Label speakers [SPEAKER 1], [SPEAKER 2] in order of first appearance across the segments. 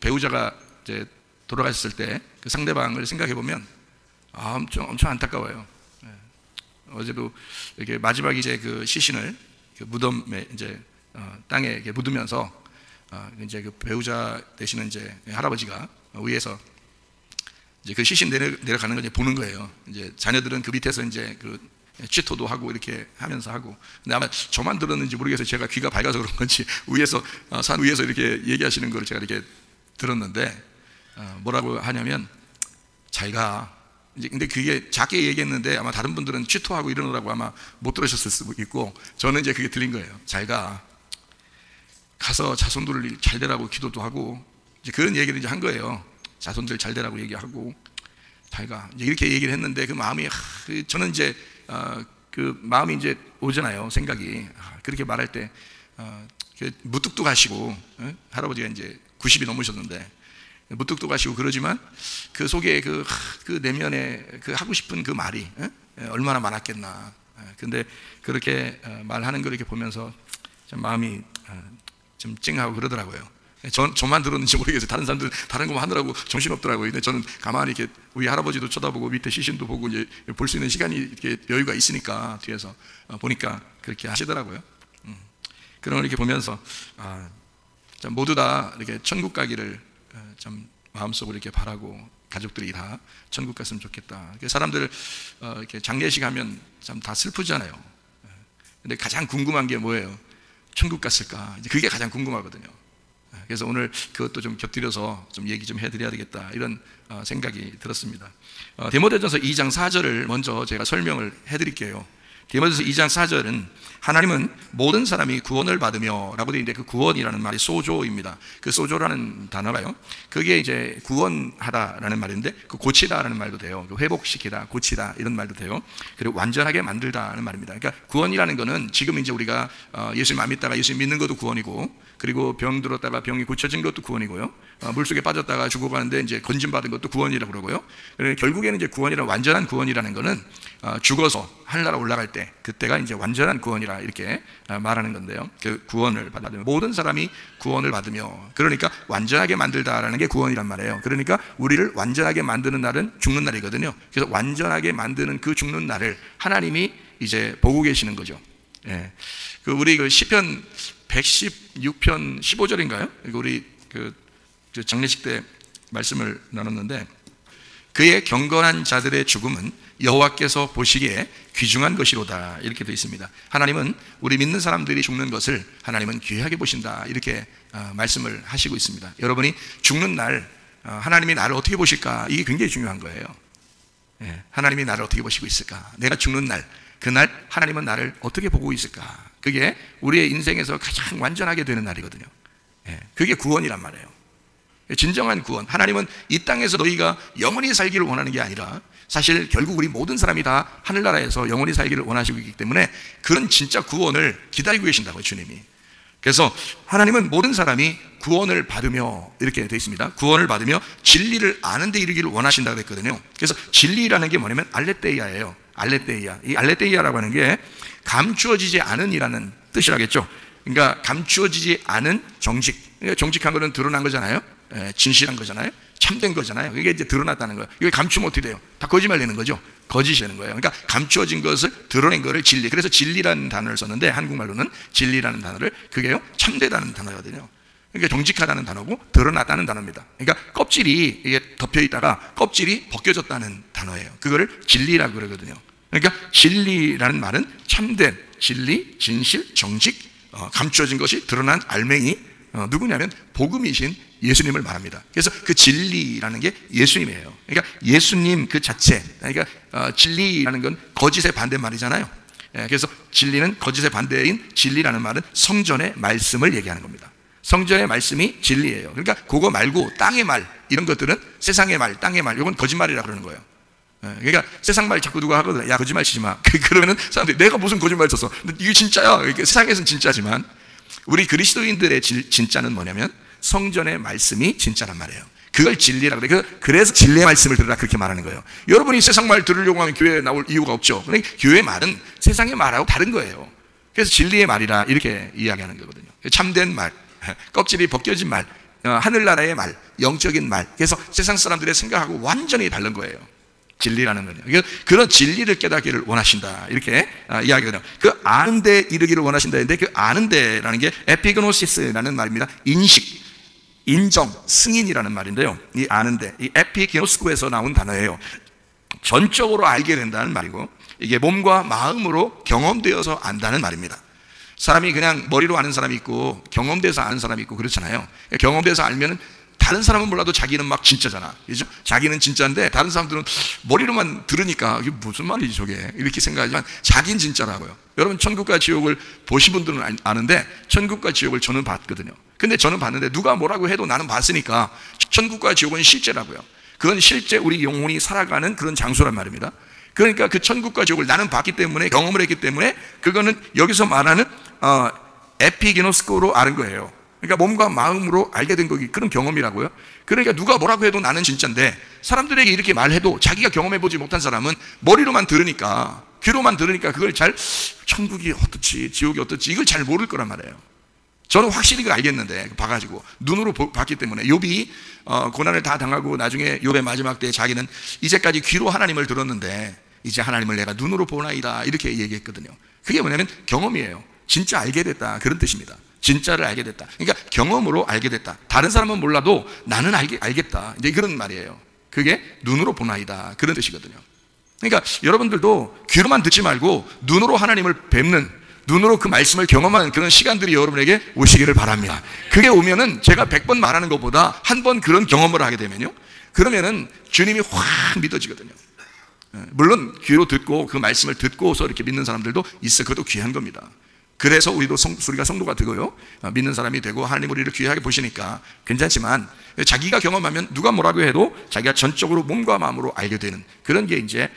[SPEAKER 1] 배우자가 이제 돌아가셨을 때 그 상대방을 생각해 보면 엄청 안타까워요. 어제도 이렇게 마지막 이제 그 시신을 그 무덤에 이제 땅에 이렇게 묻으면서 이제 그 배우자 되시는 이제 할아버지가 위에서 이제 그 시신 내려가는 걸 이제 보는 거예요. 이제 자녀들은 그 밑에서 이제 그 취토도 하고 이렇게 하면서 하고. 근데 아마 저만 들었는지 모르겠어요. 제가 귀가 밝아서 그런 건지 위에서 산 위에서 이렇게 얘기하시는 걸 제가 이렇게 들었는데 뭐라고 하냐면 잘 가. 이제 근데 그게 작게 얘기했는데 아마 다른 분들은 취토하고 이러느라고 아마 못 들으셨을 수도 있고 저는 이제 그게 들린 거예요. 잘 가. 가서 자손들을 잘 되라고 기도도 하고 이제 그런 얘기를 이제 한 거예요. 자손들 잘 되라고 얘기하고 잘 가. 이제 이렇게 얘기를 했는데 그 마음이 저는 이제 그 마음이 이제 오잖아요. 생각이 그렇게 말할 때 무뚝뚝하시고 할아버지가 이제 90이 넘으셨는데 무뚝뚝하시고 그러지만 그 속에 그 내면에 그 하고 싶은 그 말이 얼마나 많았겠나. 근데 그렇게 말하는 걸 이렇게 보면서 좀 마음이 좀 찡하고 그러더라고요. 저만 들었는지 모르겠어요. 다른 사람들 다른 것만 하느라고 정신없더라고요. 근데 저는 가만히 이렇게 우리 할아버지도 쳐다보고 밑에 시신도 보고 이제 볼 수 있는 시간이 이렇게 여유가 있으니까 뒤에서 보니까 그렇게 하시더라고요. 그런 걸 이렇게 보면서 모두 다 이렇게 천국 가기를 참 마음속으로 이렇게 바라고 가족들이 다 천국 갔으면 좋겠다. 사람들 이렇게 장례식 하면 참 다 슬프잖아요. 근데 가장 궁금한 게 뭐예요? 천국 갔을까? 이제 그게 가장 궁금하거든요. 그래서 오늘 그것도 좀 곁들여서 좀 얘기 좀 해드려야 되겠다 이런 생각이 들었습니다. 디모데전서 2장 4절을 먼저 제가 설명을 해드릴게요. 디모데전서 2장 4절은 하나님은 모든 사람이 구원을 받으며 라고 되어 있는데 그 구원이라는 말이 소조입니다. 그 소조라는 단어가요. 그게 이제 구원하다라는 말인데 그 고치다라는 말도 돼요. 회복시키다, 고치다 이런 말도 돼요. 그리고 완전하게 만들다라는 말입니다. 그러니까 구원이라는 거는 지금 이제 우리가 예수님 안 믿다가 예수님 믿는 것도 구원이고 그리고 병 들었다가 병이 고쳐진 것도 구원이고요. 물속에 빠졌다가 죽어가는데 이제 건진받은 것도 구원이라고 그러고요. 결국에는 이제 구원이란 완전한 구원이라는 거는 죽어서 하늘나라 올라갈 때 그때가 이제 완전한 구원이라 이렇게 말하는 건데요. 그 구원을 받으며 모든 사람이 구원을 받으며 그러니까 완전하게 만들다라는 게 구원이란 말이에요. 그러니까 우리를 완전하게 만드는 날은 죽는 날이거든요. 그래서 완전하게 만드는 그 죽는 날을 하나님이 이제 보고 계시는 거죠. 예. 우리 그 시편 116편 15절인가요? 우리 그 장례식 때 말씀을 나눴는데 그의 경건한 자들의 죽음은 여호와께서 보시기에 귀중한 것이로다 이렇게 되어 있습니다. 하나님은 우리 믿는 사람들이 죽는 것을 하나님은 귀하게 보신다 이렇게 말씀을 하시고 있습니다. 여러분이 죽는 날 하나님이 나를 어떻게 보실까 이게 굉장히 중요한 거예요. 예, 하나님이 나를 어떻게 보시고 있을까? 내가 죽는 날 그날 하나님은 나를 어떻게 보고 있을까? 그게 우리의 인생에서 가장 완전하게 되는 날이거든요. 예, 그게 구원이란 말이에요. 진정한 구원. 하나님은 이 땅에서 너희가 영원히 살기를 원하는 게 아니라 사실 결국 우리 모든 사람이 다 하늘나라에서 영원히 살기를 원하시고 있기 때문에 그런 진짜 구원을 기다리고 계신다고요, 주님이. 그래서 하나님은 모든 사람이 구원을 받으며 이렇게 되어 있습니다. 구원을 받으며 진리를 아는 데 이르기를 원하신다고 했거든요. 그래서 진리라는 게 뭐냐면 알레테이아예요. 알레테이아. 이 알레테이아라고 하는 게 감추어지지 않은이라는 뜻이라겠죠. 그러니까 감추어지지 않은 정직. 정직한 거는 드러난 거잖아요. 진실한 거잖아요. 참된 거잖아요. 이게 이제 드러났다는 거예요. 이게 감추면 어떻게 돼요? 다 거짓말 내는 거죠. 거짓이라는 거예요. 그러니까 감추어진 것을 드러낸 거를 진리. 그래서 진리라는 단어를 썼는데 한국말로는 진리라는 단어를 그게요 참되다는 단어거든요. 그러니까 정직하다는 단어고 드러났다는 단어입니다. 그러니까 껍질이 이게 덮여 있다가 껍질이 벗겨졌다는 단어예요. 그거를 진리라고 그러거든요. 그러니까 진리라는 말은 참된 진리, 진실, 정직, 감추어진 것이 드러난 알맹이 누구냐면 복음이신 예수님을 말합니다. 그래서 그 진리라는 게 예수님이에요. 그러니까 예수님 그 자체. 그러니까 진리라는 건 거짓의 반대말이잖아요. 그래서 진리는 거짓의 반대인 진리라는 말은 성전의 말씀을 얘기하는 겁니다. 성전의 말씀이 진리예요. 그러니까 그거 말고 땅의 말 이런 것들은 세상의 말, 땅의 말 이건 거짓말이라고 그러는 거예요. 그러니까 세상 말 자꾸 누가 하거든. 야 거짓말 치지 마. 그러면은 사람들이 내가 무슨 거짓말 쳤어. 근데 이게 진짜야. 세상에서는 진짜지만 우리 그리스도인들의 진짜는 뭐냐면 성전의 말씀이 진짜란 말이에요. 그걸 진리라고 그래요. 그래서 진리의 말씀을 들으라 그렇게 말하는 거예요. 여러분이 세상 말 들으려고 하면 교회에 나올 이유가 없죠. 그러니까 교회의 말은 세상의 말하고 다른 거예요. 그래서 진리의 말이라 이렇게 이야기하는 거거든요. 참된 말, 껍질이 벗겨진 말, 하늘나라의 말, 영적인 말. 그래서 세상 사람들의 생각하고 완전히 다른 거예요. 진리라는 거예요. 그런 진리를 깨닫기를 원하신다, 이렇게 이야기하거든요. 그 아는 데 이르기를 원하신다 했는데, 그 아는 데라는 게 에피그노시스라는 말입니다. 인식, 인정, 승인이라는 말인데요. 이 아는 데, 이 에피게노스코에서 나온 단어예요. 전적으로 알게 된다는 말이고, 이게 몸과 마음으로 경험되어서 안다는 말입니다. 사람이 그냥 머리로 아는 사람이 있고 경험돼서 아는 사람이 있고 그렇잖아요. 경험돼서 알면은 다른 사람은 몰라도 자기는 막 진짜잖아, 그죠? 자기는 진짜인데 다른 사람들은 머리로만 들으니까 이게 무슨 말이지 저게, 이렇게 생각하지만 자기는 진짜라고요. 여러분, 천국과 지옥을 보신 분들은 아는데 천국과 지옥을 저는 봤거든요. 근데 저는 봤는데 누가 뭐라고 해도 나는 봤으니까 천국과 지옥은 실제라고요. 그건 실제 우리 영혼이 살아가는 그런 장소란 말입니다. 그러니까 그 천국과 지옥을 나는 봤기 때문에, 경험을 했기 때문에 그거는 여기서 말하는 에피게노스코로 아는 거예요. 그러니까 몸과 마음으로 알게 된 거기, 그런 경험이라고요. 그러니까 누가 뭐라고 해도 나는 진짜인데, 사람들에게 이렇게 말해도 자기가 경험해보지 못한 사람은 머리로만 들으니까, 귀로만 들으니까 그걸 잘, 천국이 어떻지 지옥이 어떻지 이걸 잘 모를 거란 말이에요. 저는 확실히 그걸 알겠는데, 봐가지고 눈으로 봤기 때문에. 욥이 고난을 다 당하고 나중에 욥의 마지막 때에 자기는 이제까지 귀로 하나님을 들었는데 이제 하나님을 내가 눈으로 보나이다, 이렇게 얘기했거든요. 그게 뭐냐면 경험이에요. 진짜 알게 됐다, 그런 뜻입니다. 진짜를 알게 됐다. 그러니까 경험으로 알게 됐다. 다른 사람은 몰라도 나는 알겠다, 이제 그런 말이에요. 그게 눈으로 보나이다, 그런 뜻이거든요. 그러니까 여러분들도 귀로만 듣지 말고 눈으로 하나님을 뵙는, 눈으로 그 말씀을 경험하는 그런 시간들이 여러분에게 오시기를 바랍니다. 그게 오면은 제가 100번 말하는 것보다 한 번 그런 경험을 하게 되면요, 그러면은 주님이 확 믿어지거든요. 물론 귀로 듣고 그 말씀을 듣고서 이렇게 믿는 사람들도 있어. 그것도 귀한 겁니다. 그래서 우리도 우리가 성도가 되고요, 믿는 사람이 되고 하나님 우리를 귀하게 보시니까 괜찮지만, 자기가 경험하면 누가 뭐라고 해도 자기가 전적으로 몸과 마음으로 알게 되는 그런 게 이제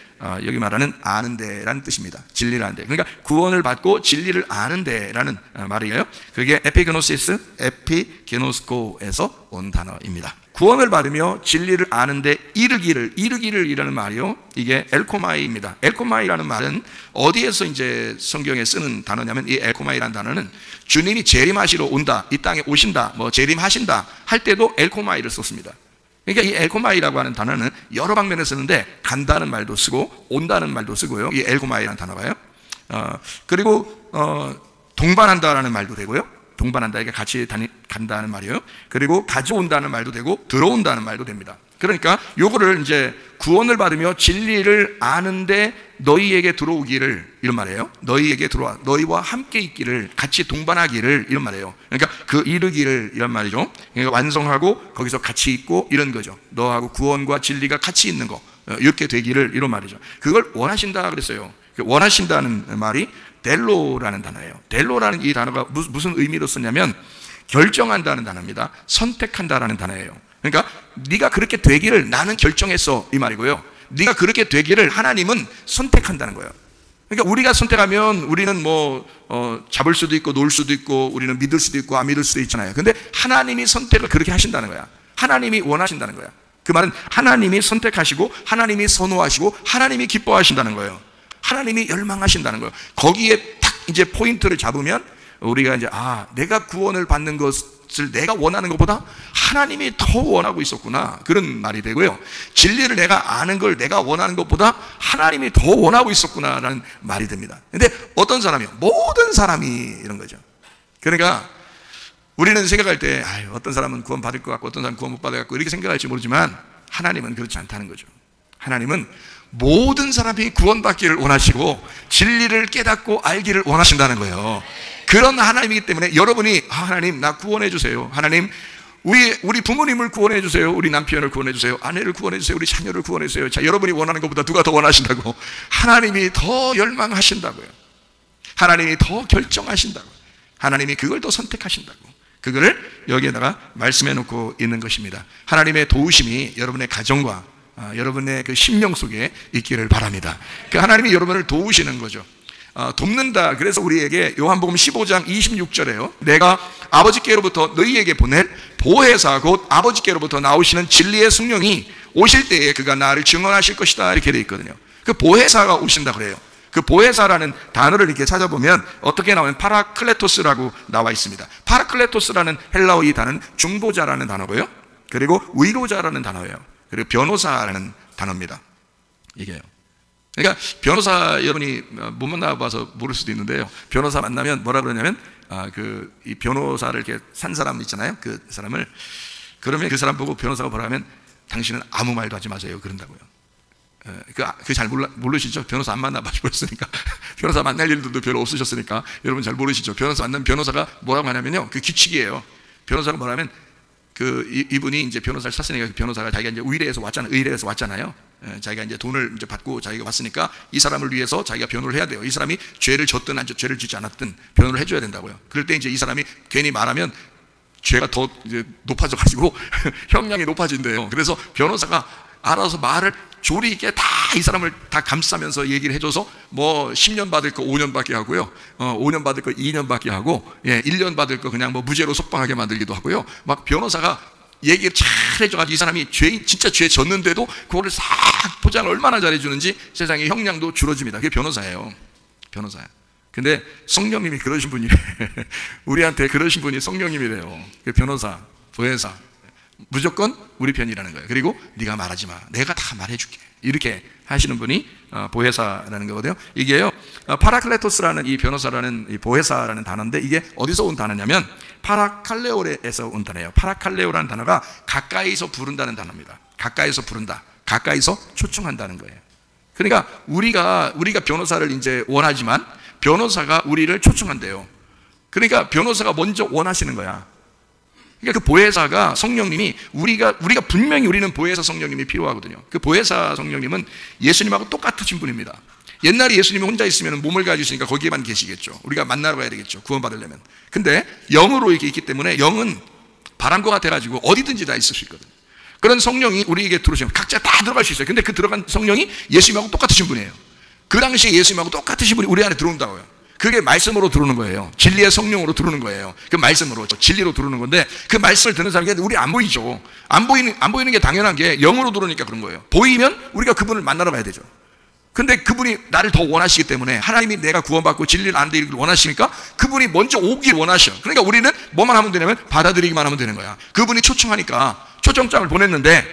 [SPEAKER 1] 여기 말하는 아는 데라는 뜻입니다. 진리를 아는 데. 그러니까 구원을 받고 진리를 아는 데라는 말이에요. 그게 에피게노시스, 에피게노스코에서 온 단어입니다. 구원을 받으며 진리를 아는데 이르기를이라는 말이요, 이게 엘코마이입니다. 엘코마이라는 말은 어디에서 이제 성경에 쓰는 단어냐면, 이 엘코마이라는 단어는 주님이 재림하시러 온다, 이 땅에 오신다, 뭐 재림하신다 할 때도 엘코마이를 썼습니다. 그러니까 이 엘코마이라고 하는 단어는 여러 방면에 쓰는데, 간다는 말도 쓰고 온다는 말도 쓰고요, 이 엘코마이라는 단어가요. 그리고 동반한다라는 말도 되고요, 동반한다, 이게 같이 간다는 말이에요. 그리고 가져온다는 말도 되고 들어온다는 말도 됩니다. 그러니까 요거를 이제 구원을 받으며 진리를 아는데 너희에게 들어오기를, 이런 말이에요. 너희에게 들어와, 너희와 함께 있기를, 같이 동반하기를, 이런 말이에요. 그러니까 그 이르기를, 이런 말이죠. 그러니까 완성하고 거기서 같이 있고, 이런 거죠. 너하고 구원과 진리가 같이 있는 거, 이렇게 되기를, 이런 말이죠. 그걸 원하신다 그랬어요. 원하신다는 말이 델로라는 단어예요. 델로라는 이 단어가 무슨 의미로 쓰냐면 결정한다는 단어입니다. 선택한다라는 단어예요. 그러니까 네가 그렇게 되기를 나는 결정했어, 이 말이고요, 네가 그렇게 되기를 하나님은 선택한다는 거예요. 그러니까 우리가 선택하면 우리는 잡을 수도 있고 놓을 수도 있고, 우리는 믿을 수도 있고 안 믿을 수도 있잖아요. 근데 하나님이 선택을 그렇게 하신다는 거야. 하나님이 원하신다는 거야. 그 말은 하나님이 선택하시고 하나님이 선호하시고 하나님이 기뻐하신다는 거예요. 하나님이 열망하신다는 거예요. 거기에 딱 이제 포인트를 잡으면 우리가 이제, 내가 구원을 받는 것을 내가 원하는 것보다 하나님이 더 원하고 있었구나, 그런 말이 되고요, 진리를 내가 아는 걸 내가 원하는 것보다 하나님이 더 원하고 있었구나라는 말이 됩니다. 근데 어떤 사람이요? 모든 사람이 이런 거죠. 그러니까 우리는 생각할 때 어떤 사람은 구원 받을 것 같고 어떤 사람은 구원 못 받을 것 같고 이렇게 생각할지 모르지만, 하나님은 그렇지 않다는 거죠. 하나님은 모든 사람이 구원받기를 원하시고 진리를 깨닫고 알기를 원하신다는 거예요. 그런 하나님이기 때문에 여러분이 하나님 나 구원해 주세요, 하나님 우리 부모님을 구원해 주세요, 우리 남편을 구원해 주세요, 아내를 구원해 주세요, 우리 자녀를 구원해 주세요. 자, 여러분이 원하는 것보다 누가 더 원하신다고? 하나님이 더 열망하신다고요. 하나님이 더 결정하신다고요. 하나님이 그걸 더 선택하신다고. 그거를 여기에다가 말씀해 놓고 있는 것입니다. 하나님의 도우심이 여러분의 가정과 여러분의 그 심령 속에 있기를 바랍니다. 그 하나님이 여러분을 도우시는 거죠. 돕는다. 그래서 우리에게 요한복음 15장 26절에요. 내가 아버지께로부터 너희에게 보낼 보혜사 곧 아버지께로부터 나오시는 진리의 성령이 오실 때에 그가 나를 증언하실 것이다, 이렇게 되어 있거든요. 그 보혜사가 오신다 그래요. 그 보혜사라는 단어를 이렇게 찾아보면 어떻게 나오면 파라클레토스라고 나와 있습니다. 파라클레토스라는 헬라어 이 단어는 중보자라는 단어고요, 그리고 위로자라는 단어예요. 그리고 변호사라는 단어입니다. 이게요. 그러니까 변호사 여러분이 못 만나봐서 모를 수도 있는데요, 변호사 만나면 뭐라 그러냐면 이 변호사를 이렇게 산 사람 있잖아요. 그 사람을, 그러면 그 사람 보고 변호사가 뭐라 하면 당신은 아무 말도 하지 마세요 그런다고요. 그 잘 모르시죠? 변호사 안 만나보셨으니까. 변호사 만날 일들도 별로 없으셨으니까 여러분 잘 모르시죠? 변호사 만나면 변호사가 뭐라고 하냐면요, 그 규칙이에요. 변호사가 뭐라면 이분이 이제 변호사를 샀으니까 그 변호사가 자기가 이제 의뢰해서 왔잖아요. 자기가 이제 돈을 이제 받고 자기가 왔으니까 이 사람을 위해서 자기가 변호를 해야 돼요. 이 사람이 죄를 졌든 죄를 짓지 않았든 변호를 해줘야 된다고요. 그럴 때 이제 이 사람이 괜히 말하면 죄가 더 이제 높아져가지고 형량이 높아진대요. 그래서 변호사가 알아서 말을 조리 있게 다 이 사람을 다 감싸면서 얘기를 해줘서 뭐 10년 받을 거 5년 받게 하고요, 5년 받을 거 2년 받게 하고, 1년 받을 거 그냥 뭐 무죄로 석방하게 만들기도 하고요. 막 변호사가 얘기를 잘 해줘가지고 이 사람이 진짜 죄 졌는데도 그거를 싹 포장을 얼마나 잘해주는지 세상에 형량도 줄어집니다. 그게 변호사예요. 변호사야. 근데 성령님이 그러신 분이래. 우리한테 그러신 분이 성령님이래요. 그 변호사, 보혜사, 무조건 우리 편이라는 거예요. 그리고 네가 말하지 마, 내가 다 말해줄게, 이렇게 하시는 분이 보혜사라는 거거든요. 이게요, 파라클레토스라는 이 변호사라는 이 보혜사라는 단어인데, 이게 어디서 온 단어냐면 파라칼레오에서 온 단어예요. 파라칼레오라는 단어가 가까이서 부른다는 단어입니다. 가까이서 부른다, 가까이서 초청한다는 거예요. 그러니까 우리가 변호사를 이제 원하지만 변호사가 우리를 초청한대요. 그러니까 변호사가 먼저 원하시는 거야. 그러니까 그 보혜사가 성령님이 우리가 분명히 우리는 보혜사 성령님이 필요하거든요. 그 보혜사 성령님은 예수님하고 똑같으신 분입니다. 옛날에 예수님이 혼자 있으면 몸을 가지시니까 거기에만 계시겠죠. 우리가 만나러 가야 되겠죠, 구원받으려면. 근데 영으로 이렇게 있기 때문에 영은 바람과 같아가지고 어디든지 다 있을 수 있거든요. 그런 성령이 우리에게 들어오시면 각자 다 들어갈 수 있어요. 근데 그 들어간 성령이 예수님하고 똑같으신 분이에요. 그 당시에 예수님하고 똑같으신 분이 우리 안에 들어온다고요. 그게 말씀으로 들어오는 거예요. 진리의 성령으로 들어오는 거예요. 그 말씀으로, 진리로 들어오는 건데, 그 말씀을 듣는 사람이 우리 안 보이죠. 안 보이는 게 당연한 게 영으로 들어오니까 그런 거예요. 보이면 우리가 그분을 만나러 가야 되죠. 근데 그분이 나를 더 원하시기 때문에, 하나님이 내가 구원받고 진리를 안 되기를 원하시니까 그분이 먼저 오길 원하셔. 그러니까 우리는 뭐만 하면 되냐면 받아들이기만 하면 되는 거야. 그분이 초청하니까 초청장을 보냈는데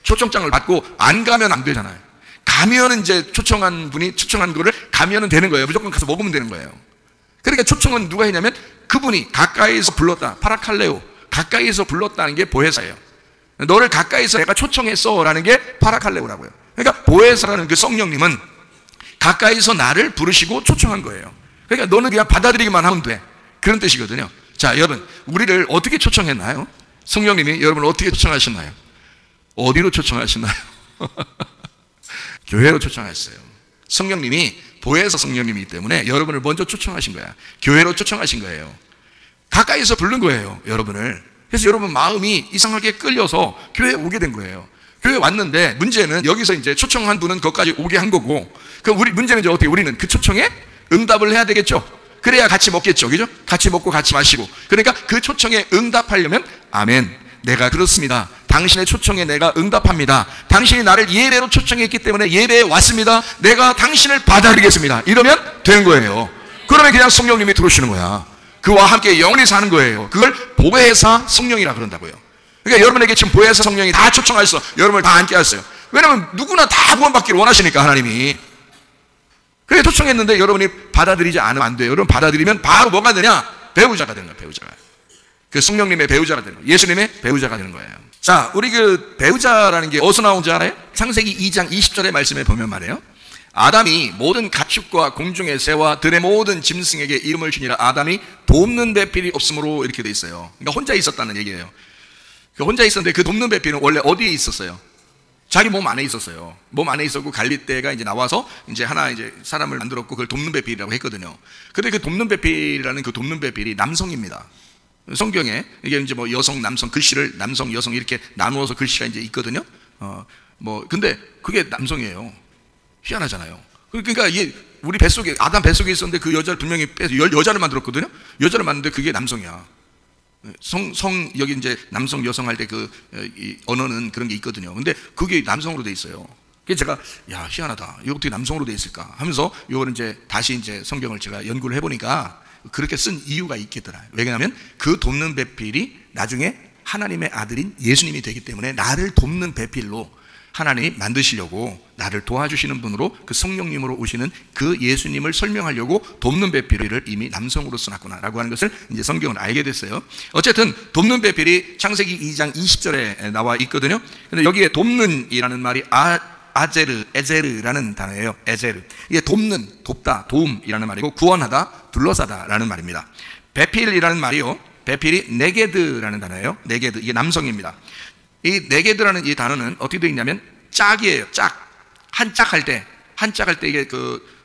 [SPEAKER 1] 초청장을 받고 안 가면 안 되잖아요. 가면은 이제 초청한 분이 초청한 거를 가면은 되는 거예요. 무조건 가서 먹으면 되는 거예요. 그러니까 초청은 누가 했냐면 그분이 가까이서 불렀다, 파라칼레오, 가까이서 불렀다는 게 보혜사예요. 너를 가까이서 내가 초청했어 라는 게 파라칼레오라고요. 그러니까 보혜사라는 그 성령님은 가까이서 나를 부르시고 초청한 거예요. 그러니까 너는 그냥 받아들이기만 하면 돼, 그런 뜻이거든요. 자, 여러분, 우리를 어떻게 초청했나요? 성령님이 여러분을 어떻게 초청하셨나요? 어디로 초청하셨나요? 교회로 초청하셨어요. 성령님이 보혜사 성령님이기 때문에 여러분을 먼저 초청하신 거야. 교회로 초청하신 거예요. 가까이서 부른 거예요, 여러분을. 그래서 여러분 마음이 이상하게 끌려서 교회에 오게 된 거예요. 교회에 왔는데 문제는 여기서 이제 초청한 분은 거기까지 오게 한 거고, 그 우리 문제는 이제 어떻게, 우리는 그 초청에 응답을 해야 되겠죠. 그래야 같이 먹겠죠, 그죠? 같이 먹고 같이 마시고. 그러니까 그 초청에 응답하려면 아멘, 내가 그렇습니다, 당신의 초청에 내가 응답합니다, 당신이 나를 예배로 초청했기 때문에 예배에 왔습니다, 내가 당신을 받아들이겠습니다, 이러면 되는 거예요. 그러면 그냥 성령님이 들어오시는 거야. 그와 함께 영원히 사는 거예요. 그걸 보혜사 성령이라 그런다고요. 그러니까 여러분에게 지금 보혜사 성령이 다 초청하셔서 여러분을 다 앉게 하셨어요. 왜냐하면 누구나 다 구원받기를 원하시니까, 하나님이. 그게 초청했는데 여러분이 받아들이지 않으면 안 돼요. 여러분 받아들이면 바로 뭐가 되냐? 배우자가 되는 거예요. 배우자가. 그 성령님의 배우자가 되는 거예요. 예수님의 배우자가 되는 거예요. 자, 우리 그 배우자라는 게 어디서 나온지 알아요? 창세기 2장 20절의 말씀에 보면 말이에요, 아담이 모든 가축과 공중의 새와 들의 모든 짐승에게 이름을 주니라. 아담이 돕는 배필이 없으므로, 이렇게 돼 있어요. 그러니까 혼자 있었다는 얘기예요. 혼자 있었는데 그 돕는 배필은 원래 어디에 있었어요? 자기 몸 안에 있었어요. 몸 안에 있었고 갈릴대가 이제 나와서 이제 하나 이제 사람을 만들었고 그걸 돕는 배필이라고 했거든요. 근데 그 돕는 배필이라는 그 돕는 배필이 남성입니다. 성경에 이게 이제 뭐 여성, 남성, 글씨를 남성, 여성 이렇게 나누어서 글씨가 이제 있거든요. 근데 그게 남성이에요. 희한하잖아요. 그러니까 이게 우리 뱃속에, 아담 뱃속에 있었는데 그 여자를 분명히 빼서 여자를 만들었거든요. 여자를 만드는데 그게 남성이야. 여기 이제 남성, 여성 할 때 그 언어는 그런 게 있거든요. 근데 그게 남성으로 돼 있어요. 그래서 제가 야, 희한하다. 이거 어떻게 남성으로 돼 있을까 하면서 이거는 이제 다시 이제 성경을 제가 연구를 해보니까 그렇게 쓴 이유가 있겠더라. 왜냐하면 그 돕는 배필이 나중에 하나님의 아들인 예수님이 되기 때문에 나를 돕는 배필로 하나님이 만드시려고 나를 도와주시는 분으로 그 성령님으로 오시는 그 예수님을 설명하려고 돕는 배필을 이미 남성으로 써놨구나 라고 하는 것을 이제 성경을 알게 됐어요. 어쨌든 돕는 배필이 창세기 2장 20절에 나와 있거든요. 근데 여기에 돕는이라는 말이 에제르라는 단어예요. 에제르. 이게 돕는, 돕다, 도움이라는 말이고 구원하다, 둘러싸다라는 말입니다. 배필이라는 말이요, 배필이 네게드라는 단어예요. 네게드, 이게 남성입니다. 이 네게드라는 이 단어는 어떻게 되어 있냐면 짝이에요. 짝. 한 짝 할 때 이게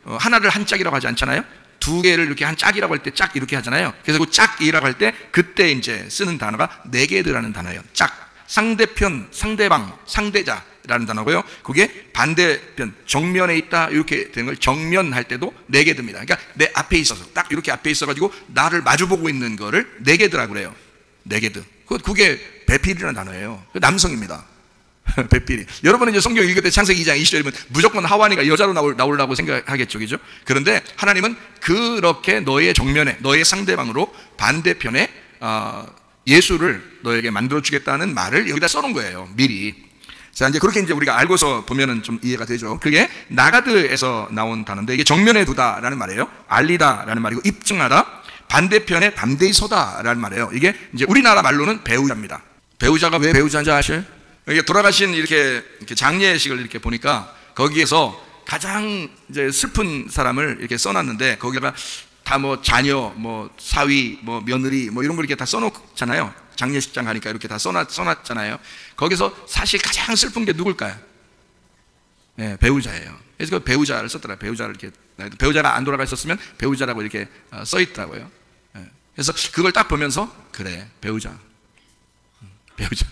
[SPEAKER 1] 하나를 한 짝이라고 하지 않잖아요. 두 개를 이렇게 한 짝이라고 할 때 짝 이렇게 하잖아요. 그래서 그 짝이라고 할 때 그때 이제 쓰는 단어가 네게드라는 단어예요. 짝. 상대편, 상대방, 상대자라는 단어고요. 그게 반대편, 정면에 있다 이렇게 되는 걸 정면할 때도 네게드입니다. 그러니까 내 앞에 있어서 딱 이렇게 앞에 있어가지고 나를 마주보고 있는 거를 네게드라고 그래요. 네게드. 그게 배필이라는 단어예요. 남성입니다. 배필이. 여러분은 이제 성경 읽을 때 창세기 2장 20절이면 무조건 하와니가 여자로 나오려고 생각하겠죠, 그죠? 그런데 하나님은 그렇게 너의 정면에, 너의 상대방으로 반대편에 예수를 너에게 만들어주겠다는 말을 여기다 써놓은 거예요, 미리. 자, 이제 그렇게 이제 우리가 알고서 보면은 좀 이해가 되죠. 그게 나가드에서 나온 단어인데 이게 정면에 두다라는 말이에요. 알리다라는 말이고 입증하다, 반대편에 담대히 서다라는 말이에요. 이게 이제 우리나라 말로는 배우자입니다. 배우자가 왜 배우자인지 아셔요? 이게 돌아가신 이렇게 장례식을 이렇게 보니까 거기에서 가장 이제 슬픈 사람을 이렇게 써놨는데 거기다가 다 뭐 자녀, 뭐 사위, 뭐 며느리, 뭐 이런 걸 이렇게 다 써놓잖아요. 장례식장 가니까 이렇게 다 써놨잖아요. 거기서 사실 가장 슬픈 게 누굴까요? 네, 배우자예요. 그래서 그 배우자를 썼더라. 배우자를 이렇게, 배우자가 안 돌아가 있었으면 배우자라고 이렇게 써 있더라고요. 네. 그래서 그걸 딱 보면서 그래, 배우자. 배우자.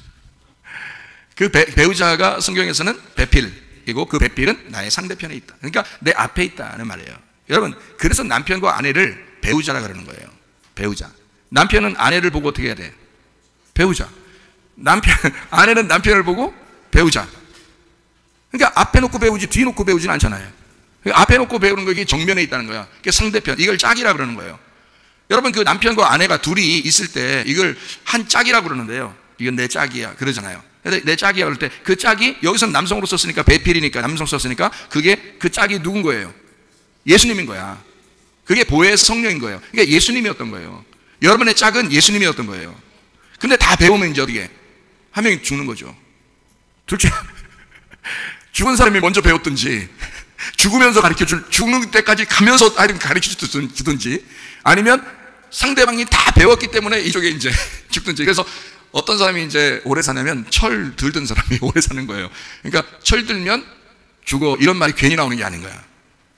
[SPEAKER 1] 그 배우자가 성경에서는 배필이고 그 배필은 나의 상대편에 있다. 그러니까 내 앞에 있다는 말이에요. 여러분, 그래서 남편과 아내를 배우자라 그러는 거예요. 배우자. 남편은 아내를 보고 어떻게 해야 돼? 배우자. 아내는 남편을 보고 배우자. 그러니까 앞에 놓고 배우지 뒤 놓고 배우지는 않잖아요. 그러니까 앞에 놓고 배우는 거 이게 정면에 있다는 거야. 그게 상대편. 이걸 짝이라 그러는 거예요. 여러분, 그 남편과 아내가 둘이 있을 때 이걸 한 짝이라고 그러는데요. 이건 내 짝이야 그러잖아요. 내 짝이야 그럴 때 그 짝이 여기서는 남성으로 썼으니까 배필이니까 남성 썼으니까 그게 그 짝이 누군 거예요? 예수님인 거야. 그게 보혜의 성령인 거예요. 그러니까 예수님이었던 거예요. 여러분의 짝은 예수님이었던 거예요. 근데 다 배우면 이제 어떻게 한 명이 죽는 거죠. 둘 중에 죽은 사람이 먼저 배웠든지 죽으면서 죽는 때까지 가면서 가르쳐 주든지 아니면 상대방이 다 배웠기 때문에 이쪽에 이제 죽든지. 그래서 어떤 사람이 이제 오래 사냐면 철 들던 사람이 오래 사는 거예요. 그러니까 철 들면 죽어 이런 말이 괜히 나오는 게 아닌 거야.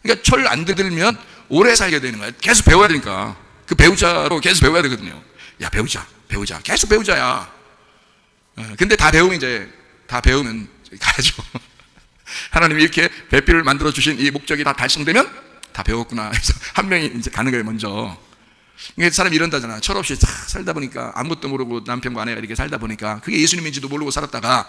[SPEAKER 1] 그러니까 철 안 들면 오래 살게 되는 거야. 계속 배워야 되니까. 그 배우자로 계속 배워야 되거든요. 야, 배우자 계속 배우자야. 근데 다 배우면 가야죠. 하나님이 이렇게 배필을 만들어 주신 이 목적이 다 달성되면 다 배웠구나. 그래서 한 명이 이제 가는 거예요, 먼저. 사람이 이런다잖아. 철없이 살다 보니까 아무것도 모르고 남편과 아내가 이렇게 살다 보니까 그게 예수님인지도 모르고 살았다가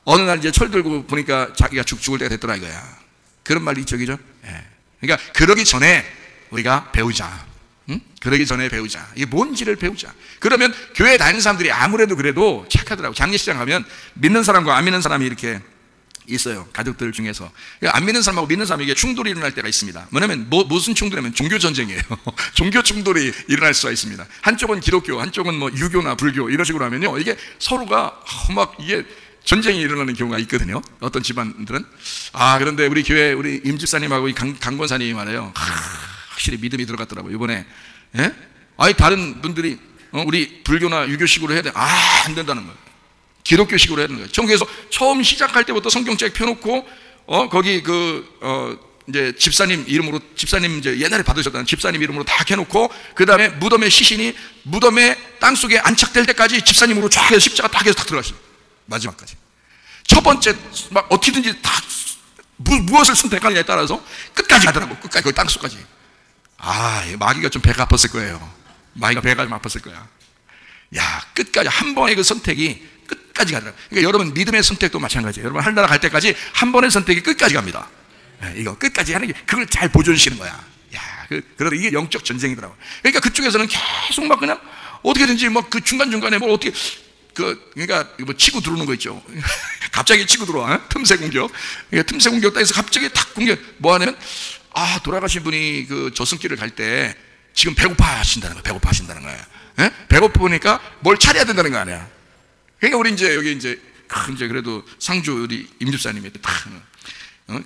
[SPEAKER 1] 어느 날 이제 철 들고 보니까 자기가 죽을 때가 됐더라 이거야. 그런 말이 있죠, 그죠? 예. 그러니까 그러기 전에 우리가 배우자. 응? 그러기 전에 배우자. 이게 뭔지를 배우자. 그러면 교회 다니는 사람들이 아무래도 그래도 착하더라고. 장례식장 가면 믿는 사람과 안 믿는 사람이 이렇게 있어요. 가족들 중에서. 안 믿는 사람하고 믿는 사람이 이게 충돌이 일어날 때가 있습니다. 뭐냐면 무슨 충돌이냐면 종교 전쟁이에요. 종교 충돌이 일어날 수가 있습니다. 한쪽은 기독교, 한쪽은 뭐 유교나 불교 이런 식으로 하면요, 이게 서로가 막 이게 전쟁이 일어나는 경우가 있거든요. 어떤 집안들은. 그런데 우리 교회 우리 임 집사님하고 이 강 권사님이 말해요. 확실히 믿음이 들어갔더라고요, 이번에. 예? 다른 분들이 우리 불교나 유교식으로 해야 돼. 안 된다는 거예요. 기독교식으로 해야 되는 거예요. 그래서 처음 시작할 때부터 성경책 펴놓고 거기 이제 집사님 이름으로, 집사님 이제 옛날에 받으셨다는 집사님 이름으로 다 켜놓고 그 다음에 무덤의 시신이 무덤의 땅속에 안착될 때까지 집사님으로 쫙 해서 십자가 딱 해서 딱 들어갔어요. 마지막까지. 첫 번째 막 어떻게든지 다 무엇을 선택하느냐에 따라서 끝까지 가더라고. 끝까지 거기 땅속까지. 마귀가 좀 배가 아팠을 거예요. 마귀가 배가 좀 아팠을 거야. 야, 끝까지 한 번의 그 선택이 끝까지 가더라고요. 그러니까 여러분 믿음의 선택도 마찬가지예요. 여러분 하늘나라 갈 때까지 한 번의 선택이 끝까지 갑니다. 이거 끝까지 하는 게 그걸 잘 보존시키는 거야. 야, 그러다 이게 영적 전쟁이더라고요. 그러니까 그쪽에서는 계속 막 그냥 어떻게든지 막 그 중간중간에 뭘 어떻게 그러니까 뭐 치고 들어오는 거 있죠. 갑자기 치고 들어와. 틈새 공격. 그러니까 틈새 공격 따라서 갑자기 탁 공격. 뭐 하냐면 돌아가신 분이 그 저승길을 갈 때 지금 배고파하신다는 거야. 배고파하신다는 거야. 배고프니까 뭘 차려야 된다는 거 아니야. 그러니까 우리 이제 여기 이제 그래도 상주 우리 임 집사님이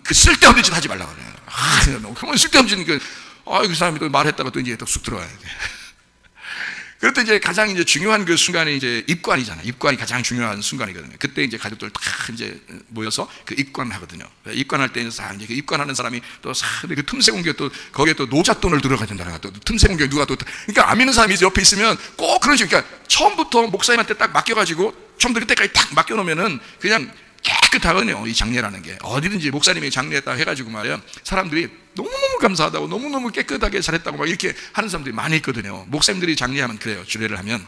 [SPEAKER 1] 그 쓸데없는 짓 하지 말라고 그래요. 그러면 쓸데없는 짓 그 사람이 또 말했다가 또 이제 또 쑥 들어와야 돼. 그럴 때 이제 가장 이제 중요한 그 순간이 이제 입관이잖아요. 입관이 가장 중요한 순간이거든요. 그때 이제 가족들 다 이제 모여서 그 입관하거든요. 입관할 때 이제 그 입관하는 사람이 또 그 틈새 공격 또 거기에 또 노잣돈을 들어가야 된다는 거야. 또 틈새 공격 누가 또 그러니까 안 믿는 사람이 이제 옆에 있으면 꼭 그런 식으로 그러니까 처음부터 목사님한테 딱 맡겨가지고 처음부터 그때까지 딱 맡겨놓으면은 그냥 깨끗하거든요. 이 장례라는 게 어디든지 목사님이 장례했다 해가지고 말이야 사람들이 너무너무 감사하다고 너무너무 깨끗하게 잘했다고 막 이렇게 하는 사람들이 많이 있거든요. 목사님들이 장례하면 그래요. 주례를 하면.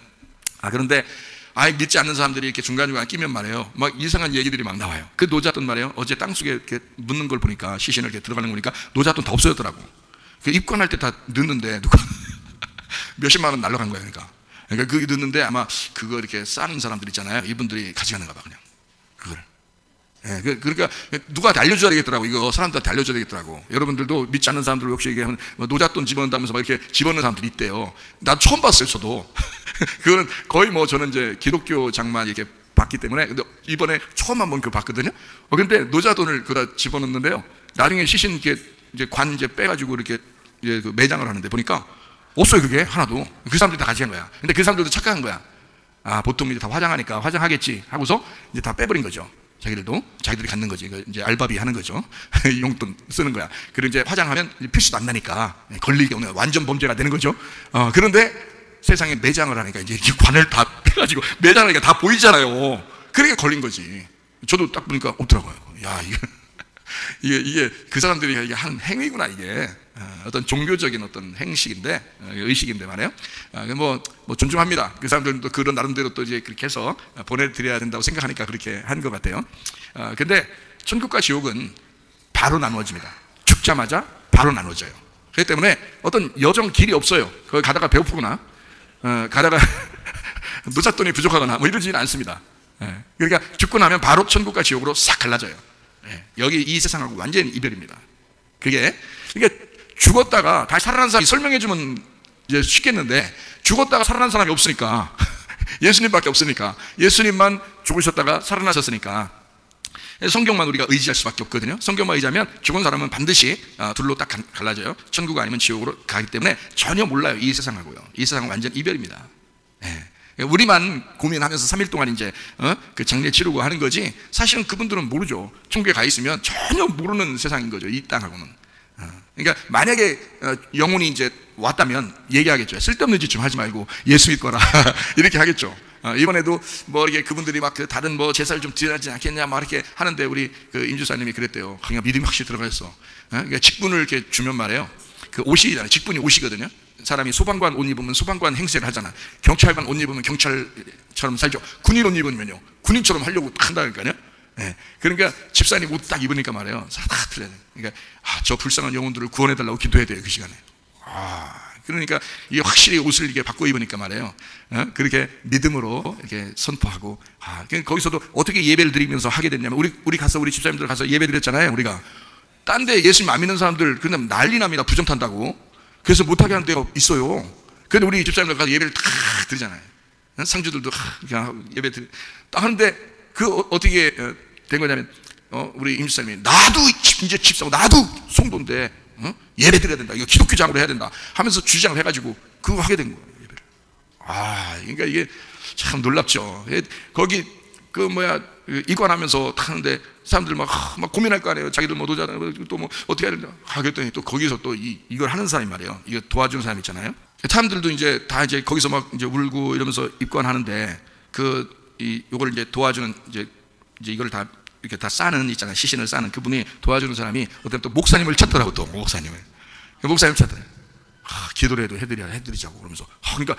[SPEAKER 1] 그런데 믿지 않는 사람들이 이렇게 중간중간 끼면 말이에요 막 이상한 얘기들이 막 나와요. 그 노잣돈 말이에요 어제 땅속에 이렇게 묻는 걸 보니까 시신을 이렇게 들어가는 거 보니까 노잣돈 다 없어졌더라고. 그 입관할 때 다 넣는데 누가 몇십만 원 날라간 거예요. 그러니까 그게 넣는데 아마 그거 이렇게 싸는 사람들 있잖아요. 이분들이 가져가는가 봐 그냥 그걸. 그러니까 누가 알려줘야 되겠더라고. 이거 사람들한테 알려줘야 되겠더라고. 여러분들도 믿지 않는 사람들 혹시 얘기하면 노잣돈 집어넣는다면서 막 이렇게 집어넣는 사람들이 있대요. 난 처음 봤어요 저도. 그거는 거의 뭐 저는 이제 기독교 장만 이렇게 봤기 때문에. 근데 이번에 처음 한번 그거 봤거든요. 근데 노잣돈을 그다 집어넣는데요 나중에 시신 이렇게 이제 관 이제 빼가지고 이렇게 이제 그 매장을 하는데 보니까 없어요. 그게 하나도. 그 사람들이 다 가져간 거야. 근데 그 사람들도 착각한 거야. 보통 이제 다 화장하니까 화장하겠지 하고서 이제 다 빼버린 거죠. 자기들이 갖는 거지. 이제 알바비 하는 거죠. 용돈 쓰는 거야. 그리고 이제 화장하면 필수도 안 나니까 걸리게 오는 완전 범죄가 되는 거죠. 그런데 세상에 매장을 하니까 이제 관을 다 빼가지고 매장하니까 다 보이잖아요. 그러니까 걸린 거지. 저도 딱 보니까 없더라고요. 야, 이게 그 사람들이 이게 한 행위구나 이게. 어떤 종교적인 어떤 행식인데 의식인데 말이에요. 뭐 존중합니다. 그 사람들도 그런 나름대로 또 이제 그렇게 해서 보내드려야 된다고 생각하니까 그렇게 한 것 같아요. 근데 천국과 지옥은 바로 나누어집니다. 죽자마자 바로 나누어져요. 그렇기 때문에 어떤 여정 길이 없어요. 거기 가다가 배고프거나 가다가 노잣돈이 부족하거나 뭐 이러지는 않습니다. 그러니까 죽고 나면 바로 천국과 지옥으로 싹 갈라져요. 여기 이 세상하고 완전 이별입니다. 그러니까 죽었다가 다시 살아난 사람이 설명해주면 이제 쉽겠는데 죽었다가 살아난 사람이 없으니까 예수님밖에 없으니까 예수님만 죽으셨다가 살아나셨으니까 성경만 우리가 의지할 수밖에 없거든요. 성경만 의지하면 죽은 사람은 반드시 둘로 딱 갈라져요. 천국 아니면 지옥으로 가기 때문에 전혀 몰라요. 이 세상하고요. 이 세상은 완전 이별입니다. 우리만 고민하면서 3일 동안 이제 그 장례 치르고 하는 거지 사실은 그분들은 모르죠. 천국에 가 있으면 전혀 모르는 세상인 거죠. 이 땅하고는. 그러니까 만약에 영혼이 이제 왔다면 얘기하겠죠. 쓸데없는 짓 좀 하지 말고 예수 믿거라 이렇게 하겠죠. 이번에도 뭐 이렇게 그분들이 막 그 다른 뭐 제사를 좀 드려야 하지 않겠냐 막 이렇게 하는데 우리 그 임주사님이 그랬대요. 그냥 믿음이 확실히 들어가있어. 그러니까 직분을 이렇게 주면 말이에요. 그 옷이잖아요. 직분이 옷이거든요. 사람이 소방관 옷 입으면 소방관 행세를 하잖아. 경찰관 옷 입으면 경찰처럼 살죠. 군인 옷 입으면요 군인처럼 하려고 한다니까요. 그러니까 집사님 옷 딱 입으니까 말이에요. 다 틀려야 돼. 그러니까 저 불쌍한 영혼들을 구원해달라고 기도해야 돼요. 그 시간에. 그러니까 이게 확실히 옷을 이렇게 바꿔 입으니까 말이에요. 그렇게 믿음으로 이렇게 선포하고. 거기서도 어떻게 예배를 드리면서 하게 됐냐면 우리 가서 우리 집사님들 가서 예배 드렸잖아요. 우리가 딴 데 예수님 안 믿는 사람들 그냥 난리 납니다. 부정 탄다고. 그래서 못하게 하는 데가 있어요. 그런데 우리 집사님들 가서 예배를 다 드리잖아요. 상주들도 그냥 예배 드리. 하는데 어떻게 된 거냐면 우리 임집사님이 나도 이제 집사고 나도 성도인데 예배 드려야 된다. 이거 기독교장으로 해야 된다 하면서 주장을 해가지고 그거 하게 된 거예요. 예배를. 그러니까 이게 참 놀랍죠. 거기 이관하면서 타는데 사람들 막 고민할 거 아니에요. 자기들 뭐 노자다 또 뭐 어떻게 해야 된다. 그랬더니 또 거기서 또 이걸 하는 사람이 말이에요. 이거 도와주는 사람 있잖아요. 사람들도 이제 다 이제 거기서 막 이제 울고 이러면서 입관하는데 이걸 이제 도와주는 이제 이걸 다 이렇게 다 싸는 있잖아요. 시신을 싸는 그분이 도와주는 사람이 어떤 또 목사님을 찾더라고. 또 목사님 찾더라고요. 기도를 해드리자고 그러면서. 그러니까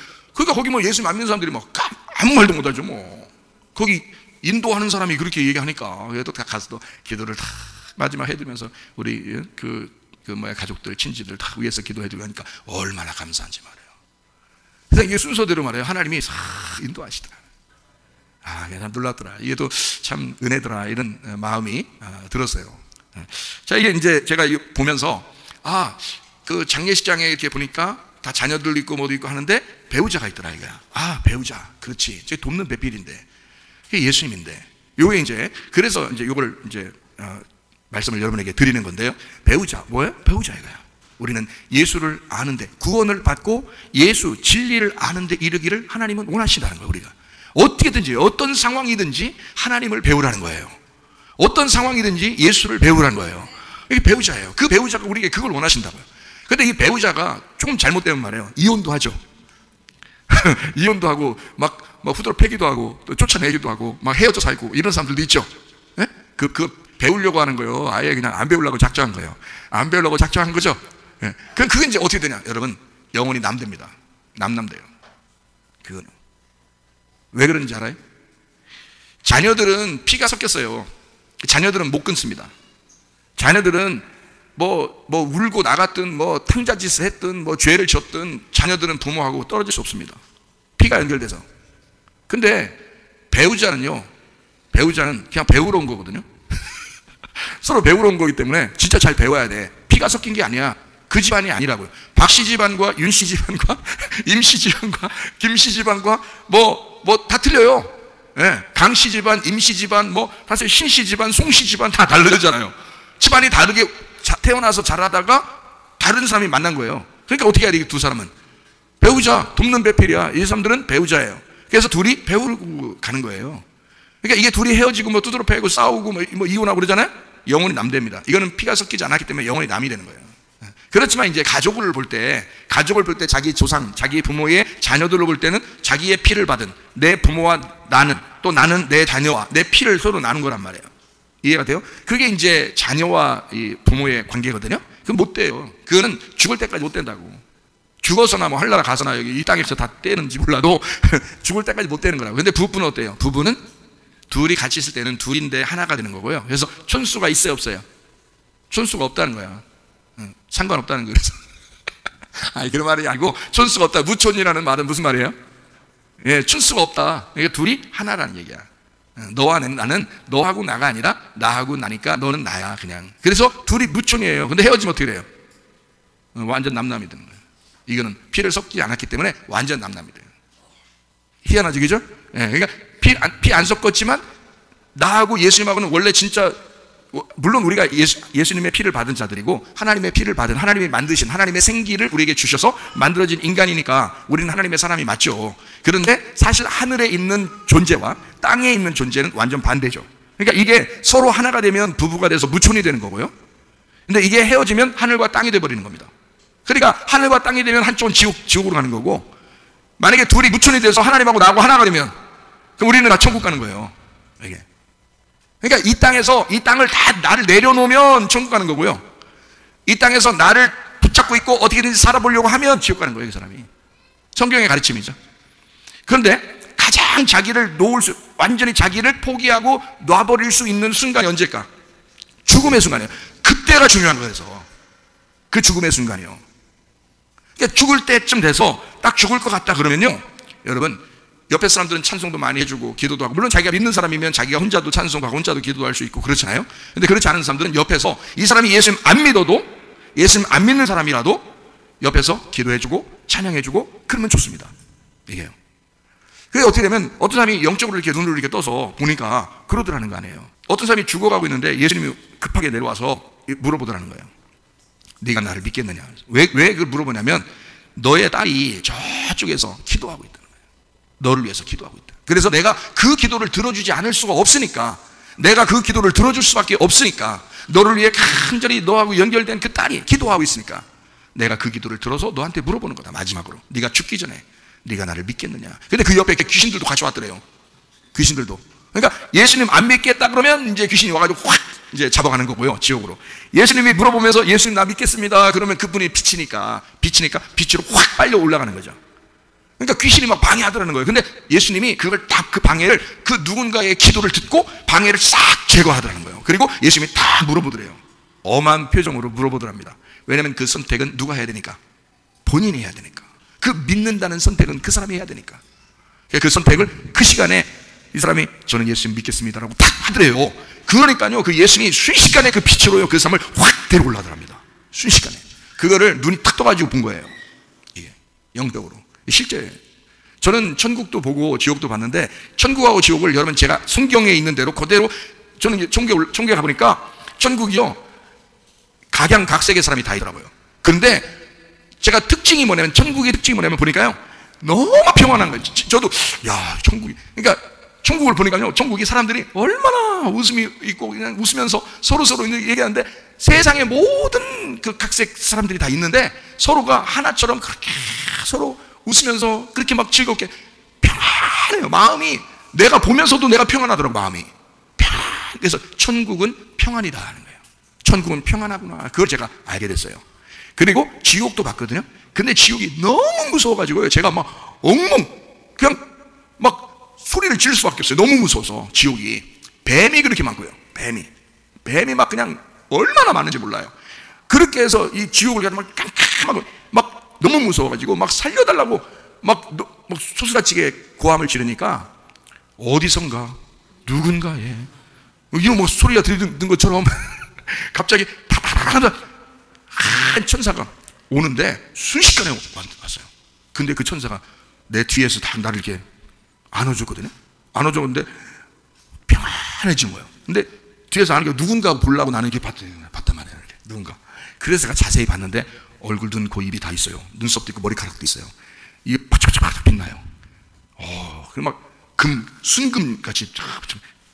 [SPEAKER 1] 거기 뭐 예수님 안 믿는 사람들이 막 아무 말도 못하죠. 뭐 거기 인도하는 사람이 그렇게 얘기하니까 그래도 다 가서 기도를 다 마지막 해드리면서 우리 가족들, 친지들 다 위해서 기도해드리고 하니까 얼마나 감사한지 말이에요. 그래서 이게 순서대로 말해요. 하나님이 싹 인도하시더라. 참 놀랐더라. 이게 또 참 은혜더라. 이런 마음이 들었어요. 자, 이게 이제 제가 보면서 그 장례식장에 이렇게 보니까 다 자녀들 있고 뭐도 있고 하는데 배우자가 있더라 이거야. 배우자. 그렇지. 제 돕는 배필인데. 이게 예수님인데. 요게 이제 그래서 이제 요걸 이제 말씀을 여러분에게 드리는 건데요. 배우자. 뭐예요? 배우자 이거야. 우리는 예수를 아는데 구원을 받고 예수 진리를 아는데 이르기를 하나님은 원하신다는 거예요. 우리가 어떻게든지 어떤 상황이든지 하나님을 배우라는 거예요. 어떤 상황이든지 예수를 배우라는 거예요. 이게 배우자예요. 그 배우자가 우리에게 그걸 원하신다고요. 근데 이 배우자가 조금 잘못되면 말이에요. 이혼도 하죠. 이혼도 하고 막 후드로 패기도 하고 또 쫓아내기도 하고 막 헤어져 살고 이런 사람들도 있죠. 네? 그 배우려고 하는 거예요. 아예 그냥 안 배우려고 작정한 거예요. 안 배우려고 작정한 거죠. 네. 그게 이제 어떻게 되냐? 여러분, 영혼이 남됩니다. 남돼요. 그거는. 왜 그런지 알아요? 자녀들은 피가 섞였어요. 자녀들은 못 끊습니다. 자녀들은 뭐 울고 나갔든 뭐 탕자짓을 했든 뭐 죄를 졌든 자녀들은 부모하고 떨어질 수 없습니다. 피가 연결돼서. 근데 배우자는 그냥 배우러 온 거거든요. 서로 배우러 온 거기 때문에 진짜 잘 배워야 돼. 피가 섞인 게 아니야. 그 집안이 아니라고요. 박씨 집안과 윤씨 집안과 임씨 집안과 김씨 집안과 뭐 다 틀려요. 네. 강씨 집안, 임씨 집안, 사실 신씨 집안, 송씨 집안 다 다르잖아요. 집안이 다르게 태어나서 자라다가 다른 사람이 만난 거예요. 그러니까 어떻게 해야 돼, 두 사람은? 배우자, 돕는 배필이야. 이 사람들은 배우자예요. 그래서 둘이 배우고 가는 거예요. 그러니까 이게 둘이 헤어지고 두드러 패고 싸우고 뭐 이혼하고 그러잖아요? 영혼이 남됩니다. 이거는 피가 섞이지 않았기 때문에 영혼이 남이 되는 거예요. 그렇지만 이제 가족을 볼 때 자기 조상, 자기 부모의 자녀들을 볼 때는 자기의 피를 받은 내 부모와 나는, 또 나는 내 자녀와 내 피를 서로 나눈 거란 말이에요. 이해가 돼요? 그게 이제 자녀와 이 부모의 관계거든요. 그건 못 돼요. 그거는 죽을 때까지 못 된다고. 죽어서나 뭐 할나라 가서나 여기 이 땅에서 다 떼는지 몰라도 죽을 때까지 못 되는 거라고. 근데 부부는 어때요? 부부는 둘이 같이 있을 때는 둘인데 하나가 되는 거고요. 그래서 촌수가 있어요, 없어요? 촌수가 없다는 거야. 상관없다는 거예요. 그런 말이 아니고 촌수가 없다. 무촌이라는 말은 무슨 말이에요? 촌수가 없다. 이게 둘이 하나라는 얘기야. 너와 나는 너하고 나가 아니라 나하고 나니까 너는 나야 그냥. 그래서 둘이 무촌이에요. 근데 헤어지면 어떻게 돼요? 완전 남남이 되는 거예요. 이거는 피를 섞지 않았기 때문에 완전 남남이 돼요. 희한하죠, 그죠? 그러니까 피 안 섞었지만 나하고 예수님하고는 원래 진짜, 물론 우리가 예수님의 피를 받은 자들이고 하나님의 피를 받은, 하나님이 만드신 하나님의 생기를 우리에게 주셔서 만들어진 인간이니까 우리는 하나님의 사람이 맞죠. 그런데 사실 하늘에 있는 존재와 땅에 있는 존재는 완전 반대죠. 그러니까 이게 서로 하나가 되면 부부가 돼서 무촌이 되는 거고요. 근데 이게 헤어지면 하늘과 땅이 돼버리는 겁니다. 그러니까 하늘과 땅이 되면 한쪽은 지옥으로 가는 거고, 만약에 둘이 무촌이 돼서 하나님하고 나하고 하나가 되면 그럼 우리는 다 천국 가는 거예요. 이게. 그러니까 이 땅을 다 나를 내려놓으면 천국 가는 거고요. 이 땅에서 나를 붙잡고 있고 어떻게든지 살아보려고 하면 지옥 가는 거예요, 그 사람이. 성경의 가르침이죠. 그런데 가장 완전히 자기를 포기하고 놔버릴 수 있는 순간이 언제일까? 죽음의 순간이에요. 그때가 중요한 거여서. 그 죽음의 순간이요. 그러니까 죽을 때쯤 돼서 딱 죽을 것 같다 그러면요, 여러분, 옆에 사람들은 찬송도 많이 해주고 기도도 하고, 물론 자기가 믿는 사람이면 자기가 혼자도 찬송하고 혼자도 기도도 할 수 있고 그렇잖아요. 근데 그렇지 않은 사람들은 옆에서, 이 사람이 예수님 안 믿어도, 예수님 안 믿는 사람이라도 옆에서 기도해주고 찬양해주고 그러면 좋습니다. 이게요. 그게 어떻게 되면 어떤 사람이 영적으로 이렇게 눈을 이렇게 떠서 보니까 그러더라는 거 아니에요. 어떤 사람이 죽어가고 있는데 예수님이 급하게 내려와서 물어보더라는 거예요. 네가 나를 믿겠느냐. 왜 그걸 물어보냐면 너의 딸이 저쪽에서 기도하고 있다는 거예요. 너를 위해서 기도하고 있다. 그래서 내가 그 기도를 들어주지 않을 수가 없으니까, 내가 그 기도를 들어줄 수밖에 없으니까, 너를 위해 간절히 너하고 연결된 그 딸이 기도하고 있으니까 내가 그 기도를 들어서 너한테 물어보는 거다. 마지막으로 네가 죽기 전에 네가 나를 믿겠느냐. 근데 그 옆에 귀신들도 같이 왔더래요. 귀신들도. 그러니까 예수님 안 믿겠다 그러면 이제 귀신이 와가지고 확 이제 잡아가는 거고요, 지옥으로. 예수님이 물어보면서 예수님 나 믿겠습니다 그러면 그분이 빛이니까 빛으로 확 빨려 올라가는 거죠. 그러니까 귀신이 막 방해하더라는 거예요. 근데 예수님이 그걸 다 그 방해를, 그 누군가의 기도를 듣고 방해를 싹 제거하더라는 거예요. 그리고 예수님이 다 물어보더래요. 엄한 표정으로 물어보더랍니다. 왜냐하면 그 선택은 누가 해야 되니까? 본인이 해야 되니까. 그 믿는다는 선택은 그 사람이 해야 되니까. 그 선택을 그 시간에 이 사람이 저는 예수님 믿겠습니다라고 탁 하더래요. 그러니까요, 그 예수님이 순식간에 그 빛으로요, 그 사람을 확 데리고 올라더랍니다. 순식간에. 그거를 눈이 탁 떠가지고 본 거예요. 이게 영적으로. 실제예요. 저는 천국도 보고 지옥도 봤는데, 천국하고 지옥을 여러분 제가 성경에 있는 대로 그대로, 저는 총계 가보니까 천국이요, 각양각색의 사람이 다 있더라고요. 그런데 제가 특징이 뭐냐면, 천국의 특징이 뭐냐면 보니까요, 너무 평안한 거예요. 저도 야, 천국이, 그러니까 천국을 보니까요, 천국이 사람들이 얼마나 웃음이 있고 그냥 웃으면서 서로 얘기하는데, 세상의 모든 그 각색 사람들이 다 있는데 서로가 하나처럼 그렇게 서로 웃으면서 그렇게 막 즐겁게 평안해요. 마음이, 내가 보면서도 내가 평안하더라고, 마음이. 그래서 천국은 평안이다 하는 거예요. 천국은 평안하구나. 그걸 제가 알게 됐어요. 그리고 지옥도 봤거든요. 근데 지옥이 너무 무서워가지고요, 제가 막 엉엉 그냥 막 소리를 지를 수밖에 없어요. 너무 무서워서. 지옥이 뱀이 그렇게 많고요. 뱀이 막 그냥 얼마나 많은지 몰라요. 그렇게 해서 이 지옥을 가면 막 깜깜하고 막 너무 무서워가지고 막 살려달라고 막 소스라치게 고함을 지르니까 어디선가 누군가에 이런 뭐 소리가 들리는 것처럼 갑자기 한 천사가 오는데 순식간에 왔어요. 근데 그 천사가 내 뒤에서 다 나를 이렇게 안아줬거든요. 안아줬는데 평안해진 거예요. 근데 뒤에서 안으니까 누군가 보려고 나는 이렇게 봤단 말이에요. 이렇게. 누군가. 그래서 제가 자세히 봤는데 얼굴, 눈, 코, 입이 다 있어요. 눈썹도 있고 머리카락도 있어요. 이게 바짝바짝 빛나요. 그리고 막 순금 같이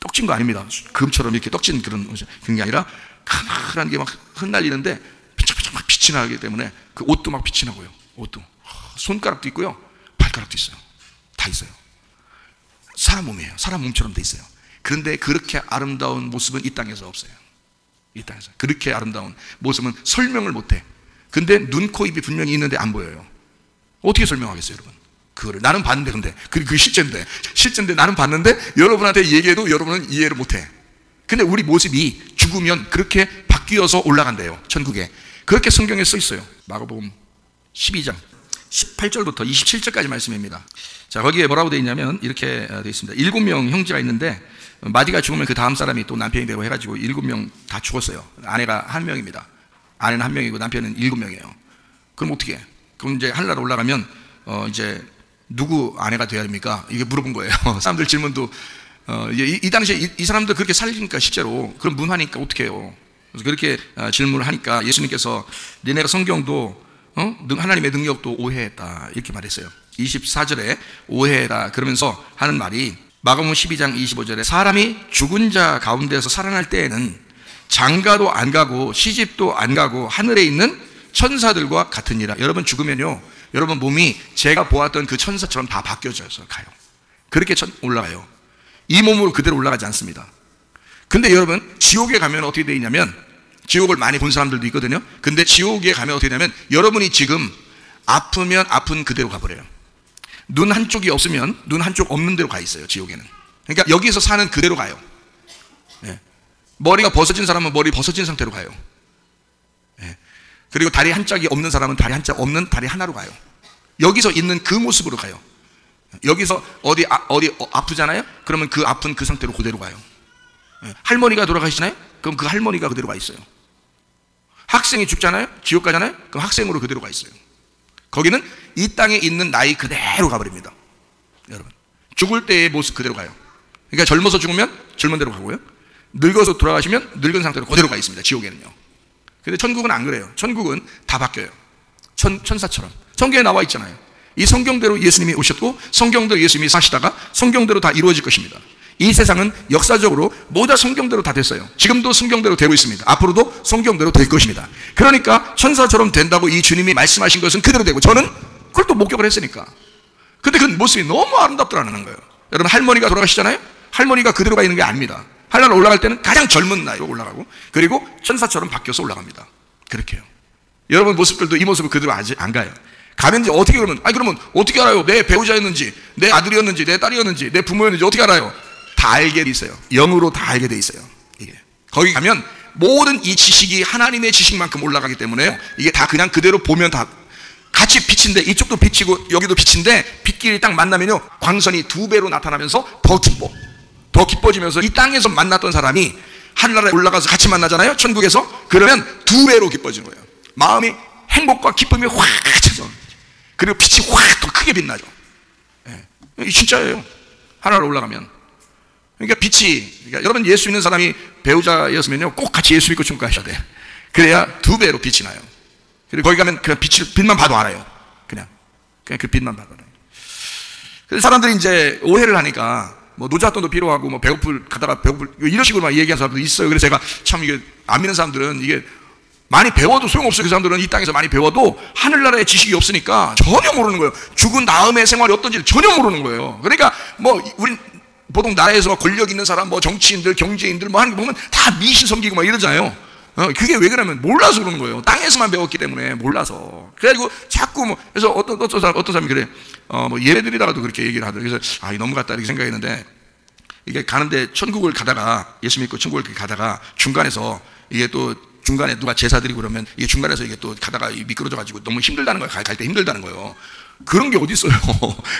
[SPEAKER 1] 떡진 거 아닙니다. 금처럼 이렇게 떡진 그런 게 아니라 카나한 게 막 흩날리는데 바짝바짝 막 빛이 나기 때문에 그 옷도 막 빛이 나고요. 옷도. 손가락도 있고요. 발가락도 있어요. 다 있어요. 사람 몸이에요. 사람 몸처럼 돼 있어요. 그런데 그렇게 아름다운 모습은 이 땅에서 없어요. 이 땅에서. 그렇게 아름다운 모습은 설명을 못해. 근데 눈, 코, 입이 분명히 있는데 안 보여요. 어떻게 설명하겠어요, 여러분? 그거를. 나는 봤는데, 근데. 그게 실제인데 나는 봤는데 여러분한테 얘기해도 여러분은 이해를 못해. 근데 우리 모습이 죽으면 그렇게 바뀌어서 올라간대요, 천국에. 그렇게 성경에 써 있어요. 마가복음 12장 18절부터 27절까지 말씀입니다. 자, 거기에 뭐라고 되어 있냐면 이렇게 되어 있습니다. 7명 형제가 있는데 마디가 죽으면 그 다음 사람이 또 남편이 되고 해가지고 7명 다 죽었어요. 아내가 1명입니다. 아내는 1명이고 남편은 7명이에요. 그럼 어떻게 해? 그럼 이제 하늘나라 올라가면 이제 누구 아내가 돼야 됩니까? 이게 물어본 거예요. 사람들 질문도 이 당시에 이 사람들 그렇게 살리니까 실제로 그럼 문화니까 어떻게 해요? 그래서 그렇게 질문을 하니까 예수님께서 너네가 성경도 하나님의 능력도 오해했다 이렇게 말했어요. 24절에 오해해라 그러면서 하는 말이 마가복음 12장 25절에 사람이 죽은 자 가운데서 살아날 때에는 장가도 안 가고 시집도 안 가고 하늘에 있는 천사들과 같으니라. 여러분 죽으면요, 여러분 몸이 제가 보았던 그 천사처럼 다 바뀌어져서 가요. 그렇게 올라가요. 이 몸으로 그대로 올라가지 않습니다. 근데 여러분 지옥에 가면 어떻게 되어 있냐면, 지옥을 많이 본 사람들도 있거든요. 근데 지옥에 가면 어떻게 되냐면 여러분이 지금 아프면 아픈 그대로 가버려요. 눈 한쪽이 없으면 눈 한쪽 없는 대로 가 있어요, 지옥에는. 그러니까 여기서 사는 그대로 가요. 예. 머리가 벗어진 사람은 머리 벗어진 상태로 가요. 예. 그리고 다리 한 짝이 없는 사람은 다리 한 짝 없는 다리 하나로 가요. 여기서 있는 그 모습으로 가요. 여기서 어디 아프잖아요? 그러면 그 아픈 그 상태로 그대로 가요. 예. 할머니가 돌아가시잖아요? 그럼 그 할머니가 그대로 가 있어요. 학생이 죽잖아요? 지옥 가잖아요? 그럼 학생으로 그대로 가 있어요. 거기는 이 땅에 있는 나이 그대로 가버립니다. 여러분 죽을 때의 모습 그대로 가요. 그러니까 젊어서 죽으면 젊은 대로 가고요, 늙어서 돌아가시면 늙은 상태로 그대로 가 있습니다, 지옥에는요. 근데 천국은 안 그래요. 천국은 다 바뀌어요. 천사처럼. 성경에 나와 있잖아요. 이 성경대로 예수님이 오셨고 성경대로 예수님이 사시다가 성경대로 다 이루어질 것입니다. 이 세상은 역사적으로 모두 성경대로 다 됐어요. 지금도 성경대로 되고 있습니다. 앞으로도 성경대로 될 것입니다. 그러니까 천사처럼 된다고 이 주님이 말씀하신 것은 그대로 되고, 저는 그걸 또 목격을 했으니까. 근데 그 모습이 너무 아름답더라는 거예요. 여러분 할머니가 돌아가시잖아요? 할머니가 그대로 가 있는 게 아닙니다. 하늘나라 올라갈 때는 가장 젊은 나이로 올라가고, 그리고 천사처럼 바뀌어서 올라갑니다. 그렇게 해요. 여러분 모습들도 이 모습을 그대로 아직 안 가요. 가면 이제 어떻게 그러면, 그러면 어떻게 알아요? 내 배우자였는지, 내 아들이었는지, 내 딸이었는지, 내 부모였는지 어떻게 알아요? 다 알게 돼 있어요. 영으로 다 알게 돼 있어요. 이게. 거기 가면 모든 이 지식이 하나님의 지식만큼 올라가기 때문에 이게 다 그냥 그대로 보면 다 같이 빛인데, 이쪽도 빛이고 여기도 빛인데 빛끼리 딱 만나면요, 광선이 2배로 나타나면서 더 기뻐. 더 기뻐지면서 이 땅에서 만났던 사람이 하늘나라에 올라가서 같이 만나잖아요, 천국에서. 그러면 2배로 기뻐지는 거예요. 마음이 행복과 기쁨이 확 차서, 그리고 빛이 확 더 크게 빛나죠. 예. 진짜예요. 하늘나라 올라가면. 그러니까 빛이, 그러니까 여러분 예수 믿는 사람이 배우자였으면요, 꼭 같이 예수 믿고 천국 가셔야 돼요. 그래야 2배로 빛이 나요. 그리고 거기 가면 그냥 빛만 봐도 알아요. 그냥 그 빛만 봐도 알아요. 그래서 사람들이 이제 오해를 하니까 뭐 노잣돈도 필요하고 뭐 가다가 배고플 이런 식으로 막 얘기하는 사람도 있어요. 그래서 제가 참 이게 안 믿는 사람들은 이게 많이 배워도 소용없어요. 그 사람들은 이 땅에서 많이 배워도 하늘나라의 지식이 없으니까 전혀 모르는 거예요. 죽은 다음에 생활이 어떤지 전혀 모르는 거예요. 그러니까 뭐 우리 보통 나라에서 권력 있는 사람, 뭐 정치인들, 경제인들 뭐 하는 거 보면 다 미신 섬기고 막 이러잖아요. 그게 왜 그러냐면 몰라서 그러는 거예요. 땅에서만 배웠기 때문에 몰라서. 그래가지고 자꾸 뭐, 그래서 어떤 사람이 그래, 뭐 예배드리다가도 그렇게 얘기를 하더라고요. 그래서 이 넘어갔다 이렇게 생각했는데, 이게 가는데 천국을 가다가, 예수 믿고 천국을 가다가 중간에서 이게 또 중간에 누가 제사 드리고 그러면 이게 중간에서 이게 또 가다가 미끄러져가지고 너무 힘들다는 거예요. 갈 때 힘들다는 거예요. 그런 게 어디 있어요?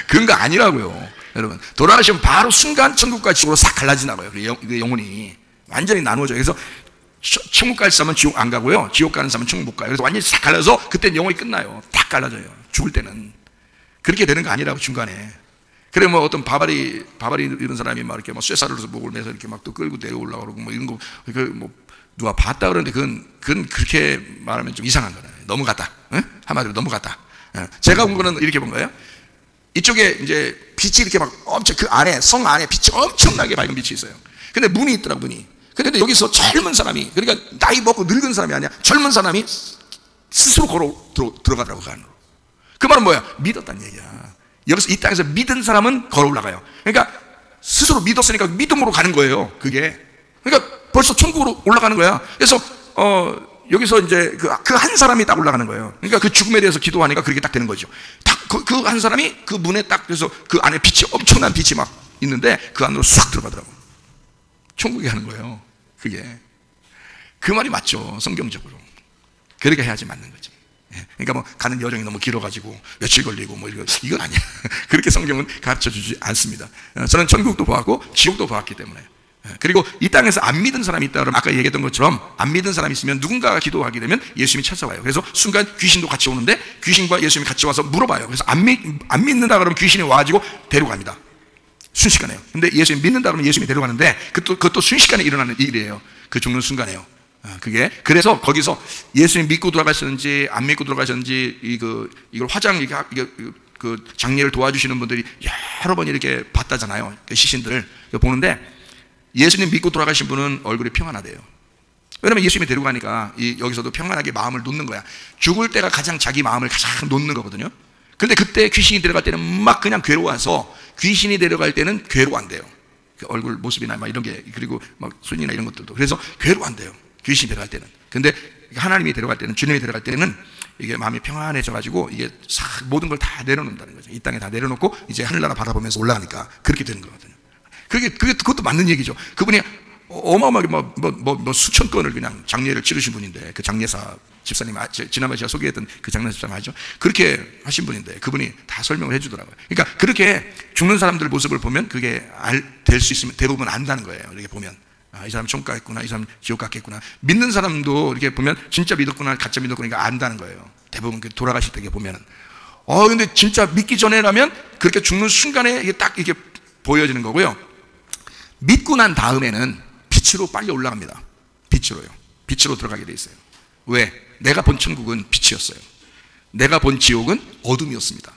[SPEAKER 1] 그런 거 아니라고요. 여러분, 돌아가시면 바로 순간 천국과 지옥으로 싹 갈라지나고요. 그 영혼이 완전히 나누어져요. 그래서 천국 갈 사람은 지옥 안 가고요, 지옥 가는 사람은 천국 못 가요. 그래서 완전히 싹 갈라서 그때 영혼이 끝나요. 딱 갈라져요. 죽을 때는. 그렇게 되는 거 아니라고, 중간에. 그래, 뭐 어떤 바바리 이런 사람이 막 이렇게 막 쇠사를 목을 매서 이렇게 막 또 끌고 내려올라 그러고 뭐 이런 거, 뭐 누가 봤다 그러는데 그건 그렇게 말하면 좀 이상한 거예요. 넘어갔다. 응? 한마디로 넘어갔다. 제가 본 거는 이렇게 본 거예요. 이쪽에 이제 빛이 이렇게 막 엄청, 그 안에, 성 안에 빛이 엄청나게 밝은 빛이 있어요. 근데 문이 있더라고, 문이. 근데 여기서 젊은 사람이, 그러니까 나이 먹고 늙은 사람이 아니야, 젊은 사람이 스스로 들어가더라고, 그 안으로. 그 말은 뭐야? 믿었다는 얘기야. 여기서 이 땅에서 믿은 사람은 걸어 올라가요. 그러니까 스스로 믿었으니까 믿음으로 가는 거예요, 그게. 그러니까 벌써 천국으로 올라가는 거야. 그래서 여기서 이제 그 한 사람이 딱 올라가는 거예요. 그러니까 그 죽음에 대해서 기도하니까 그렇게 딱 되는 거죠. 딱 그 한 사람이 그 문에 딱, 그래서 그 안에 빛이, 엄청난 빛이 막 있는데 그 안으로 싹 들어가더라고. 천국에 가는 거예요. 그게. 그 말이 맞죠, 성경적으로. 그렇게 해야지 맞는 거죠. 그러니까 뭐 가는 여정이 너무 길어가지고 며칠 걸리고 뭐 이건 아니야. 그렇게 성경은 가르쳐 주지 않습니다. 저는 천국도 보았고 지옥도 보았기 때문에. 그리고 이 땅에서 안 믿은 사람이 있다 그러면, 아까 얘기했던 것처럼 안 믿은 사람이 있으면 누군가가 기도하게 되면 예수님이 찾아와요. 그래서 순간 귀신도 같이 오는데 귀신과 예수님이 같이 와서 물어봐요. 그래서 안 믿는다 그러면 귀신이 와가지고 데려갑니다. 순식간에요. 근데 예수님 믿는다 그러면 예수님이 데려가는데 그것도 순식간에 일어나는 일이에요. 그 죽는 순간에요. 그게. 그래서 거기서 예수님 믿고 돌아가셨는지 안 믿고 돌아가셨는지 이걸 그 장례를 도와주시는 분들이 여러 번 이렇게 봤다잖아요. 그 시신들을 보는데 예수님 믿고 돌아가신 분은 얼굴이 평안하대요. 왜냐면 예수님이 데려가니까 여기서도 평안하게 마음을 놓는 거야. 죽을 때가 가장 자기 마음을 가장 놓는 거거든요. 근데 그때 귀신이 데려갈 때는 막 그냥 괴로워서, 귀신이 데려갈 때는 괴로워한대요. 그 얼굴 모습이나 막 이런 게, 그리고 막 손이나 이런 것들도. 그래서 괴로워한대요, 귀신이 데려갈 때는. 근데 하나님이 데려갈 때는, 주님이 데려갈 때는 이게 마음이 평안해져가지고 이게 모든 걸 다 내려놓는다는 거죠. 이 땅에 다 내려놓고 이제 하늘나라 바라보면서 올라가니까 그렇게 되는 거거든요. 그것도 맞는 얘기죠. 그분이 어마어마하게 뭐 수천 건을 그냥 장례를 치르신 분인데, 그 장례사 집사님, 지난번에 제가 소개했던 그 장례사 집사님 아시죠? 그렇게 하신 분인데 그분이 다 설명을 해주더라고요. 그러니까 그렇게 죽는 사람들 모습을 보면 그게 될 수 있으면 대부분 안다는 거예요. 이렇게 보면 이 사람 천국 가겠구나, 이 사람 지옥 가겠구나. 믿는 사람도 이렇게 보면 진짜 믿었구나, 가짜 믿었구나, 그러니까 안다는 거예요. 대부분 돌아가실 때 보면은. 근데 진짜 믿기 전에라면 그렇게 죽는 순간에 이게 딱 이게 보여지는 거고요. 믿고 난 다음에는 빛으로 빨리 올라갑니다. 빛으로 들어가게 돼 있어요. 왜? 내가 본 천국은 빛이었어요. 내가 본 지옥은 어둠이었습니다.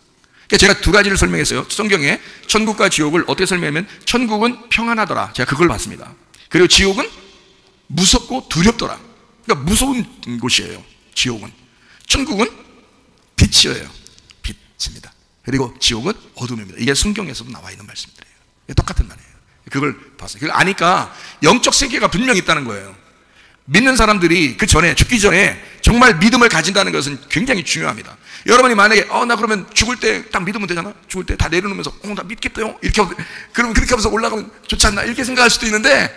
[SPEAKER 1] 그러니까 제가 두 가지를 설명했어요. 성경에 천국과 지옥을 어떻게 설명하면, 천국은 평안하더라, 제가 그걸 봤습니다. 그리고 지옥은 무섭고 두렵더라. 그러니까 무서운 곳이에요, 지옥은. 천국은 빛이에요. 빛입니다. 그리고 지옥은 어둠입니다. 이게 성경에서도 나와 있는 말씀들이에요. 똑같은 말이에요. 그걸 봤어요. 그걸 아니까 영적 세계가 분명히 있다는 거예요. 믿는 사람들이 그 전에, 죽기 전에 정말 믿음을 가진다는 것은 굉장히 중요합니다. 여러분이 만약에 나 그러면 죽을 때 딱 믿으면 되잖아. 죽을 때 다 내려놓으면서 나 믿겠대요 이렇게 그러면 그렇게 하면서 올라가면 좋지 않나 이렇게 생각할 수도 있는데,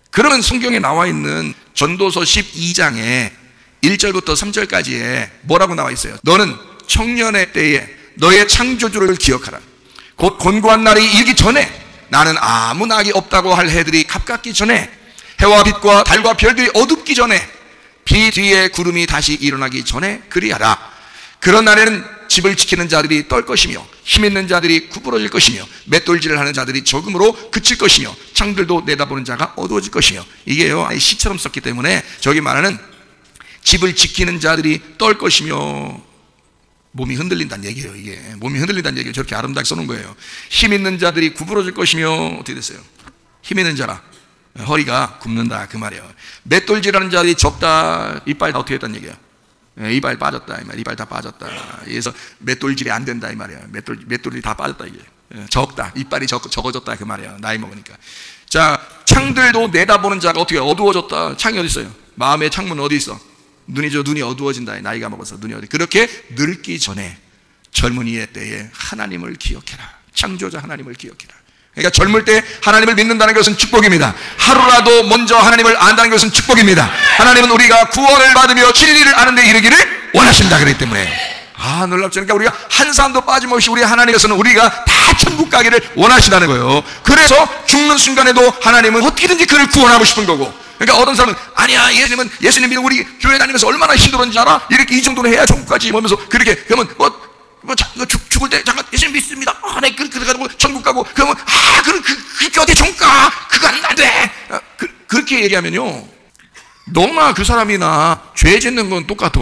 [SPEAKER 1] 그러면 성경에 나와 있는 전도서 12장에 1절부터 3절까지에 뭐라고 나와 있어요? 너는 청년의 때에 너의 창조주를 기억하라. 곧 곤고한 날이 이기 전에, 나는 아무 낙이 없다고 할 해들이 가깝기 전에, 해와 빛과 달과 별들이 어둡기 전에, 비 뒤에 구름이 다시 일어나기 전에 그리하라. 그런 날에는 집을 지키는 자들이 떨 것이며, 힘 있는 자들이 구부러질 것이며, 맷돌질을 하는 자들이 적음으로 그칠 것이며, 창들도 내다보는 자가 어두워질 것이며. 이게요, 시처럼 썼기 때문에 저기 말하는 집을 지키는 자들이 떨 것이며, 몸이 흔들린다는 얘기예요. 이게 몸이 흔들린다는 얘기를 저렇게 아름답게 써놓은 거예요. 힘 있는 자들이 구부러질 것이며, 어떻게 됐어요? 힘 있는 자라 허리가 굽는다 그 말이에요. 맷돌질하는 자들이 적다. 이빨 다 어떻게 했다는 얘기예요? 이빨 빠졌다 이 말. 이빨 다 빠졌다. 그래서 맷돌질이 안 된다 이 말이에요. 맷돌이 다 빠졌다 이게. 적다. 이빨이 적어졌다 그 말이에요. 나이 먹으니까. 자, 창들도 내다보는 자가 어떻게 어두워졌다. 창이 어디 있어요? 마음의 창문 어디 있어? 눈이죠. 눈이 어두워진다. 나이가 먹어서 눈이 어디. 그렇게 늙기 전에 젊은이의 때에 하나님을 기억해라. 창조자 하나님을 기억해라. 그러니까 젊을 때 하나님을 믿는다는 것은 축복입니다. 하루라도 먼저 하나님을 안다는 것은 축복입니다. 하나님은 우리가 구원을 받으며 진리를 아는 데 이르기를 원하신다 그랬기 때문에. 놀랍죠. 그러니까 우리가 한 사람도 빠짐없이 우리 하나님께서는 우리가 다 천국 가기를 원하신다는 거예요. 그래서 죽는 순간에도 하나님은 어떻게든지 그를 구원하고 싶은 거고. 그러니까 어떤 사람은 아니야, 예수님 믿으면 우리 교회 다니면서 얼마나 힘들었는지 알아? 이렇게 이 정도는 해야 천국까지 뭐면서 그렇게 그러면 죽을 때 잠깐 예수님 믿습니다. 네, 그래가지고 천국 가고 그러면 그렇게 어디 천국 가? 그건 안 돼. 그렇게 얘기하면요, 너나 그 사람이나 죄 짓는 건 똑같아.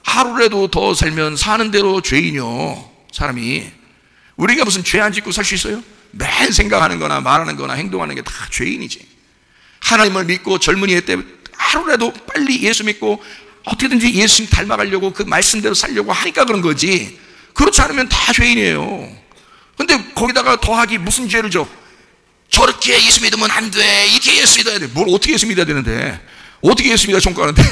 [SPEAKER 1] 하루라도 더 살면 사는 대로 죄인이요. 사람이 우리가 무슨 죄 안 짓고 살 수 있어요? 매일 생각하는 거나 말하는 거나 행동하는 게 다 죄인이지. 하나님을 믿고 젊은이의 때 하루라도 빨리 예수 믿고 어떻게든지 예수님 닮아가려고 그 말씀대로 살려고 하니까 그런 거지. 그렇지 않으면 다 죄인이에요. 근데 거기다가 더하기 무슨 죄를 져? 저렇게 예수 믿으면 안 돼. 이렇게 예수 믿어야 돼. 뭘 어떻게 예수 믿어야 되는데? 어떻게 예수 믿어야 천국 가는데?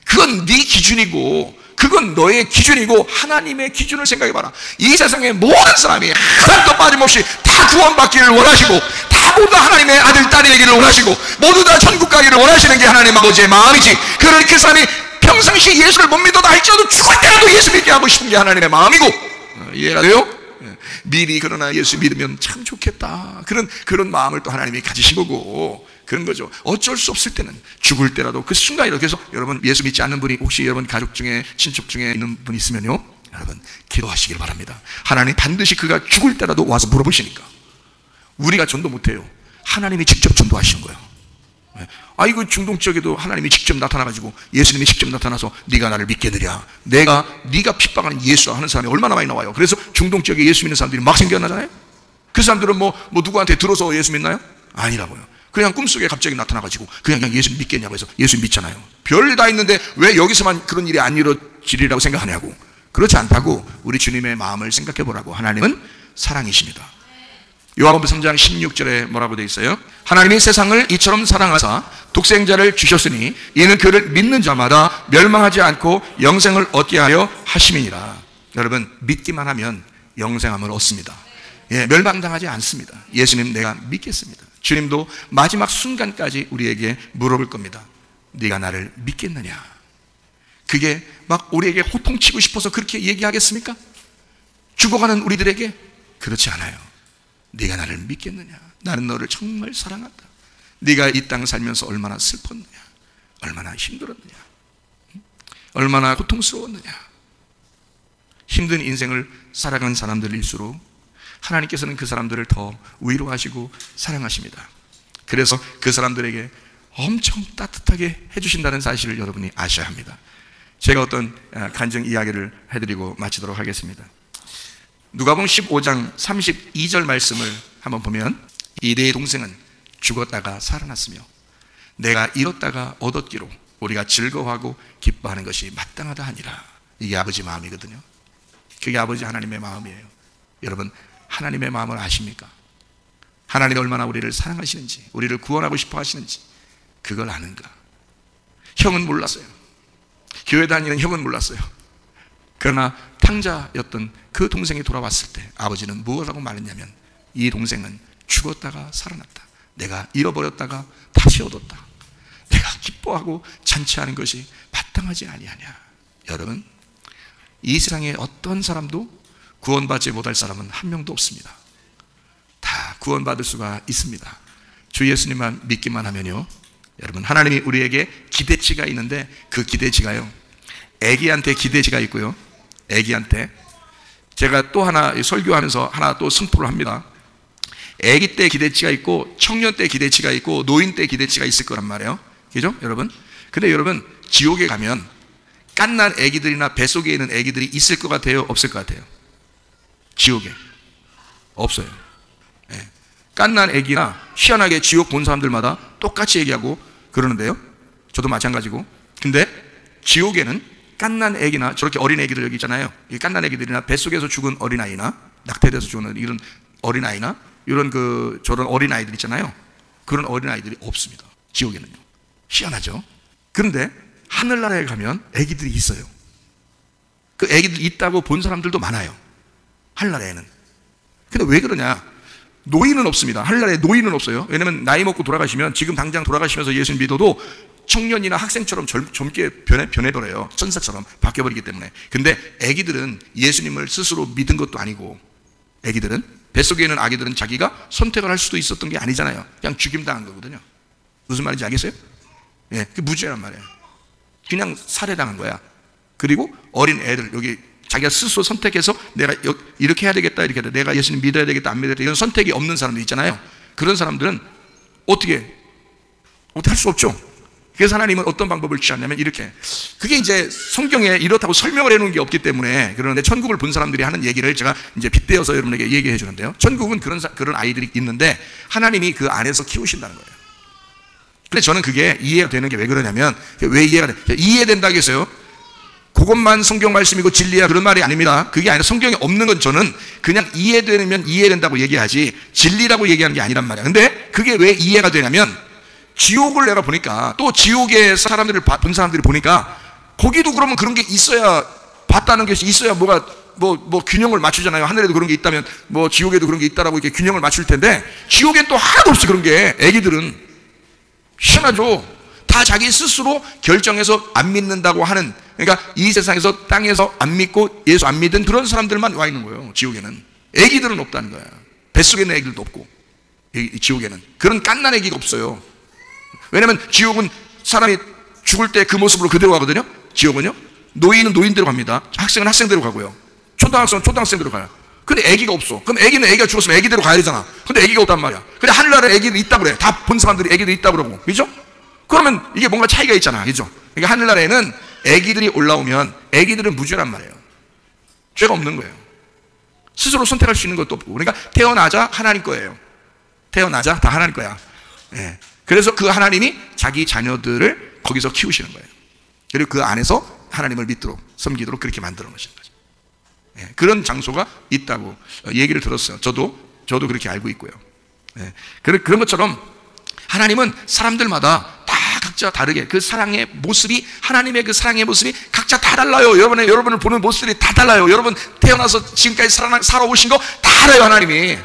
[SPEAKER 1] 그건 네 기준이고, 그건 너의 기준이고, 하나님의 기준을 생각해봐라. 이 세상의 모든 사람이 하나도 빠짐없이 다 구원받기를 원하시고, 다 모두 하나님의 아들, 딸이 되기를 원하시고, 모두 다 천국 가기를 원하시는 게 하나님 아버지의 마음이지. 그러니 그 사람이 평상시에 예수를 못 믿어도 할지라도 죽을 때라도 예수 믿게 하고 싶은 게 하나님의 마음이고. 이해가 돼요? 미리 그러나 예수 믿으면 참 좋겠다. 그런 마음을 또 하나님이 가지신 거고, 그런 거죠. 어쩔 수 없을 때는 죽을 때라도 그 순간이라도. 그래서 여러분 예수 믿지 않는 분이 혹시 여러분 가족 중에 친척 중에 있는 분 있으면요, 여러분 기도하시길 바랍니다. 하나님 반드시 그가 죽을 때라도 와서 물어보시니까. 우리가 전도 못해요. 하나님이 직접 전도하시는 거예요. 이거 중동 지역에도 하나님이 직접 나타나가지고 예수님이 직접 나타나서 네가 나를 믿겠느냐, 네가 핍박하는 예수 하는 사람이 얼마나 많이 나와요. 그래서 중동 지역에 예수 믿는 사람들이 막 생겨나잖아요. 그 사람들은 뭐 누구한테 들어서 예수 믿나요? 아니라고요. 그냥 꿈속에 갑자기 나타나가지고 그냥 예수 믿겠냐고 해서 예수 믿잖아요. 별 다 있는데 왜 여기서만 그런 일이 안 이루어지리라고 생각하냐고. 그렇지 않다고 우리 주님의 마음을 생각해 보라고. 하나님은 사랑이십니다. 요한복음 3장 16절에 뭐라고 되어 있어요? 하나님이 세상을 이처럼 사랑하사 독생자를 주셨으니 이는 그를 믿는 자마다 멸망하지 않고 영생을 얻게 하려 하심이니라. 여러분 믿기만 하면 영생함을 얻습니다. 멸망당하지 않습니다. 예수님 내가 믿겠습니다. 주님도 마지막 순간까지 우리에게 물어볼 겁니다. 네가 나를 믿겠느냐? 그게 막 우리에게 호통치고 싶어서 그렇게 얘기하겠습니까? 죽어가는 우리들에게? 그렇지 않아요. 네가 나를 믿겠느냐? 나는 너를 정말 사랑한다. 네가 이 땅 살면서 얼마나 슬펐느냐, 얼마나 힘들었느냐, 얼마나 고통스러웠느냐. 힘든 인생을 살아간 사람들일수록 하나님께서는 그 사람들을 더 위로하시고 사랑하십니다. 그래서 그 사람들에게 엄청 따뜻하게 해주신다는 사실을 여러분이 아셔야 합니다. 제가 어떤 간증 이야기를 해드리고 마치도록 하겠습니다. 누가복음 15장 32절 말씀을 한번 보면, 이 네 동생은 죽었다가 살아났으며 내가 잃었다가 얻었기로 우리가 즐거워하고 기뻐하는 것이 마땅하다 하니라. 이게 아버지 마음이거든요. 그게 아버지 하나님의 마음이에요. 여러분 하나님의 마음을 아십니까? 하나님이 얼마나 우리를 사랑하시는지, 우리를 구원하고 싶어 하시는지, 그걸 아는가? 형은 몰랐어요. 교회 다니는 형은 몰랐어요. 그러나 탕자였던 그 동생이 돌아왔을 때 아버지는 무엇이라고 말했냐면, 이 동생은 죽었다가 살아났다. 내가 잃어버렸다가 다시 얻었다. 내가 기뻐하고 잔치하는 것이 마땅하지 아니하냐. 여러분, 이 세상에 어떤 사람도 구원받지 못할 사람은 한 명도 없습니다. 다 구원받을 수가 있습니다. 주 예수님만 믿기만 하면요, 여러분, 하나님이 우리에게 기대치가 있는데 그 기대치가요, 애기한테 기대치가 있고요, 애기한테, 제가 또 하나 설교하면서 하나 또 선포를 합니다. 애기 때 기대치가 있고 청년 때 기대치가 있고 노인 때 기대치가 있을 거란 말이에요. 그죠 여러분? 근데 여러분, 지옥에 가면 갓난 애기들이나 뱃속에 있는 애기들이 있을 것 같아요, 없을 것 같아요? 지옥에 없어요. 예. 갓난 애기나 희한하게 지옥 본 사람들마다 똑같이 얘기하고 그러는데요, 저도 마찬가지고. 근데 지옥에는 갓난 애기나 저렇게 어린 애기들 여기 있잖아요. 이 갓난 애기들이나 뱃속에서 죽은 어린아이나 낙태돼서 죽은 이런 어린아이나 이런 저런 어린아이들 있잖아요. 그런 어린아이들이 없습니다, 지옥에는요. 희한하죠? 그런데 하늘나라에 가면 애기들이 있어요. 그 애기들 있다고 본 사람들도 많아요, 하늘나라에는. 근데 왜 그러냐? 노인은 없습니다. 하늘나라에 노인은 없어요. 왜냐면 나이 먹고 돌아가시면, 지금 당장 돌아가시면서 예수님 믿어도 청년이나 학생처럼 젊게 변해버려요. 천사처럼 바뀌어버리기 때문에. 근데 애기들은 예수님을 스스로 믿은 것도 아니고, 애기들은, 뱃속에 있는 아기들은 자기가 선택을 할 수도 있었던 게 아니잖아요. 그냥 죽임당한 거거든요. 무슨 말인지 알겠어요? 예, 그 무죄란 말이에요. 그냥 살해당한 거야. 그리고 어린 애들, 여기 자기가 스스로 선택해서 내가 이렇게 해야 되겠다, 이렇게 해야 돼, 내가 예수님 믿어야 되겠다, 안 믿어야 되겠다, 이런 선택이 없는 사람들 있잖아요. 그런 사람들은 어떻게 할 수 없죠. 그래서 하나님은 어떤 방법을 취하냐면 이렇게, 그게 이제 성경에 이렇다고 설명을 해놓은 게 없기 때문에, 그런데 천국을 본 사람들이 하는 얘기를 제가 이제 빗대어서 여러분에게 얘기해 주는데요, 천국은 그런 아이들이 있는데 하나님이 그 안에서 키우신다는 거예요. 근데 저는 그게 이해가 되는 게 왜 그러냐면, 왜 이해가 돼? 이해된다고 했어요. 그것만 성경 말씀이고 진리야, 그런 말이 아닙니다. 그게 아니라 성경에 없는 건 저는 그냥 이해되면 이해된다고 얘기하지 진리라고 얘기하는 게 아니란 말이야. 근데 그게 왜 이해가 되냐면, 지옥을 내가 보니까, 또 지옥의 사람들을 본 사람들이 보니까, 거기도 그러면 그런 게 있어야, 봤다는 것이 있어야 뭐가 뭐 균형을 맞추잖아요. 하늘에도 그런 게 있다면 뭐 지옥에도 그런 게 있다라고 이렇게 균형을 맞출 텐데, 지옥엔 또 하나도 없어 그런 게. 애기들은 희한하죠. 다 자기 스스로 결정해서 안 믿는다고 하는, 그러니까 이 세상에서 땅에서 안 믿고 예수 안 믿은 그런 사람들만 와 있는 거예요, 지옥에는. 애기들은 없다는 거야. 뱃속에 있는 애기들도 없고, 지옥에는 그런 갓난 애기가 없어요. 왜냐면 지옥은 사람이 죽을 때 그 모습으로 그대로 가거든요. 지옥은요, 노인은 노인대로 갑니다. 학생은 학생대로 가고요, 초등학생은 초등학생대로 가요. 근데 애기가 없어. 그럼 애기는 애기가 죽었으면 애기대로 가야 되잖아. 근데 애기가 없단 말이야. 근데 하늘나라에 애기들이 있다고 그래. 다 본 사람들이 애기들이 있다고 그러고, 그죠? 그러면 이게 뭔가 차이가 있잖아, 그죠? 그러니까 하늘나라에는 애기들이 올라오면 애기들은 무죄란 말이에요. 죄가 없는 거예요. 스스로 선택할 수 있는 것도 없고. 그러니까 태어나자 하나님 거예요. 태어나자 다 하나님 거야. 예. 그래서 그 하나님이 자기 자녀들을 거기서 키우시는 거예요. 그리고 그 안에서 하나님을 믿도록, 섬기도록 그렇게 만들어 놓으시는 거죠. 예. 그런 장소가 있다고 얘기를 들었어요. 저도 그렇게 알고 있고요. 예. 그런 것처럼 하나님은 사람들마다 다 각자 다르게 그 사랑의 모습이, 하나님의 그 사랑의 모습이 각자 다 달라요. 여러분을 보는 모습들이 다 달라요. 여러분 태어나서 지금까지 살아오신 거 다 알아요, 하나님이.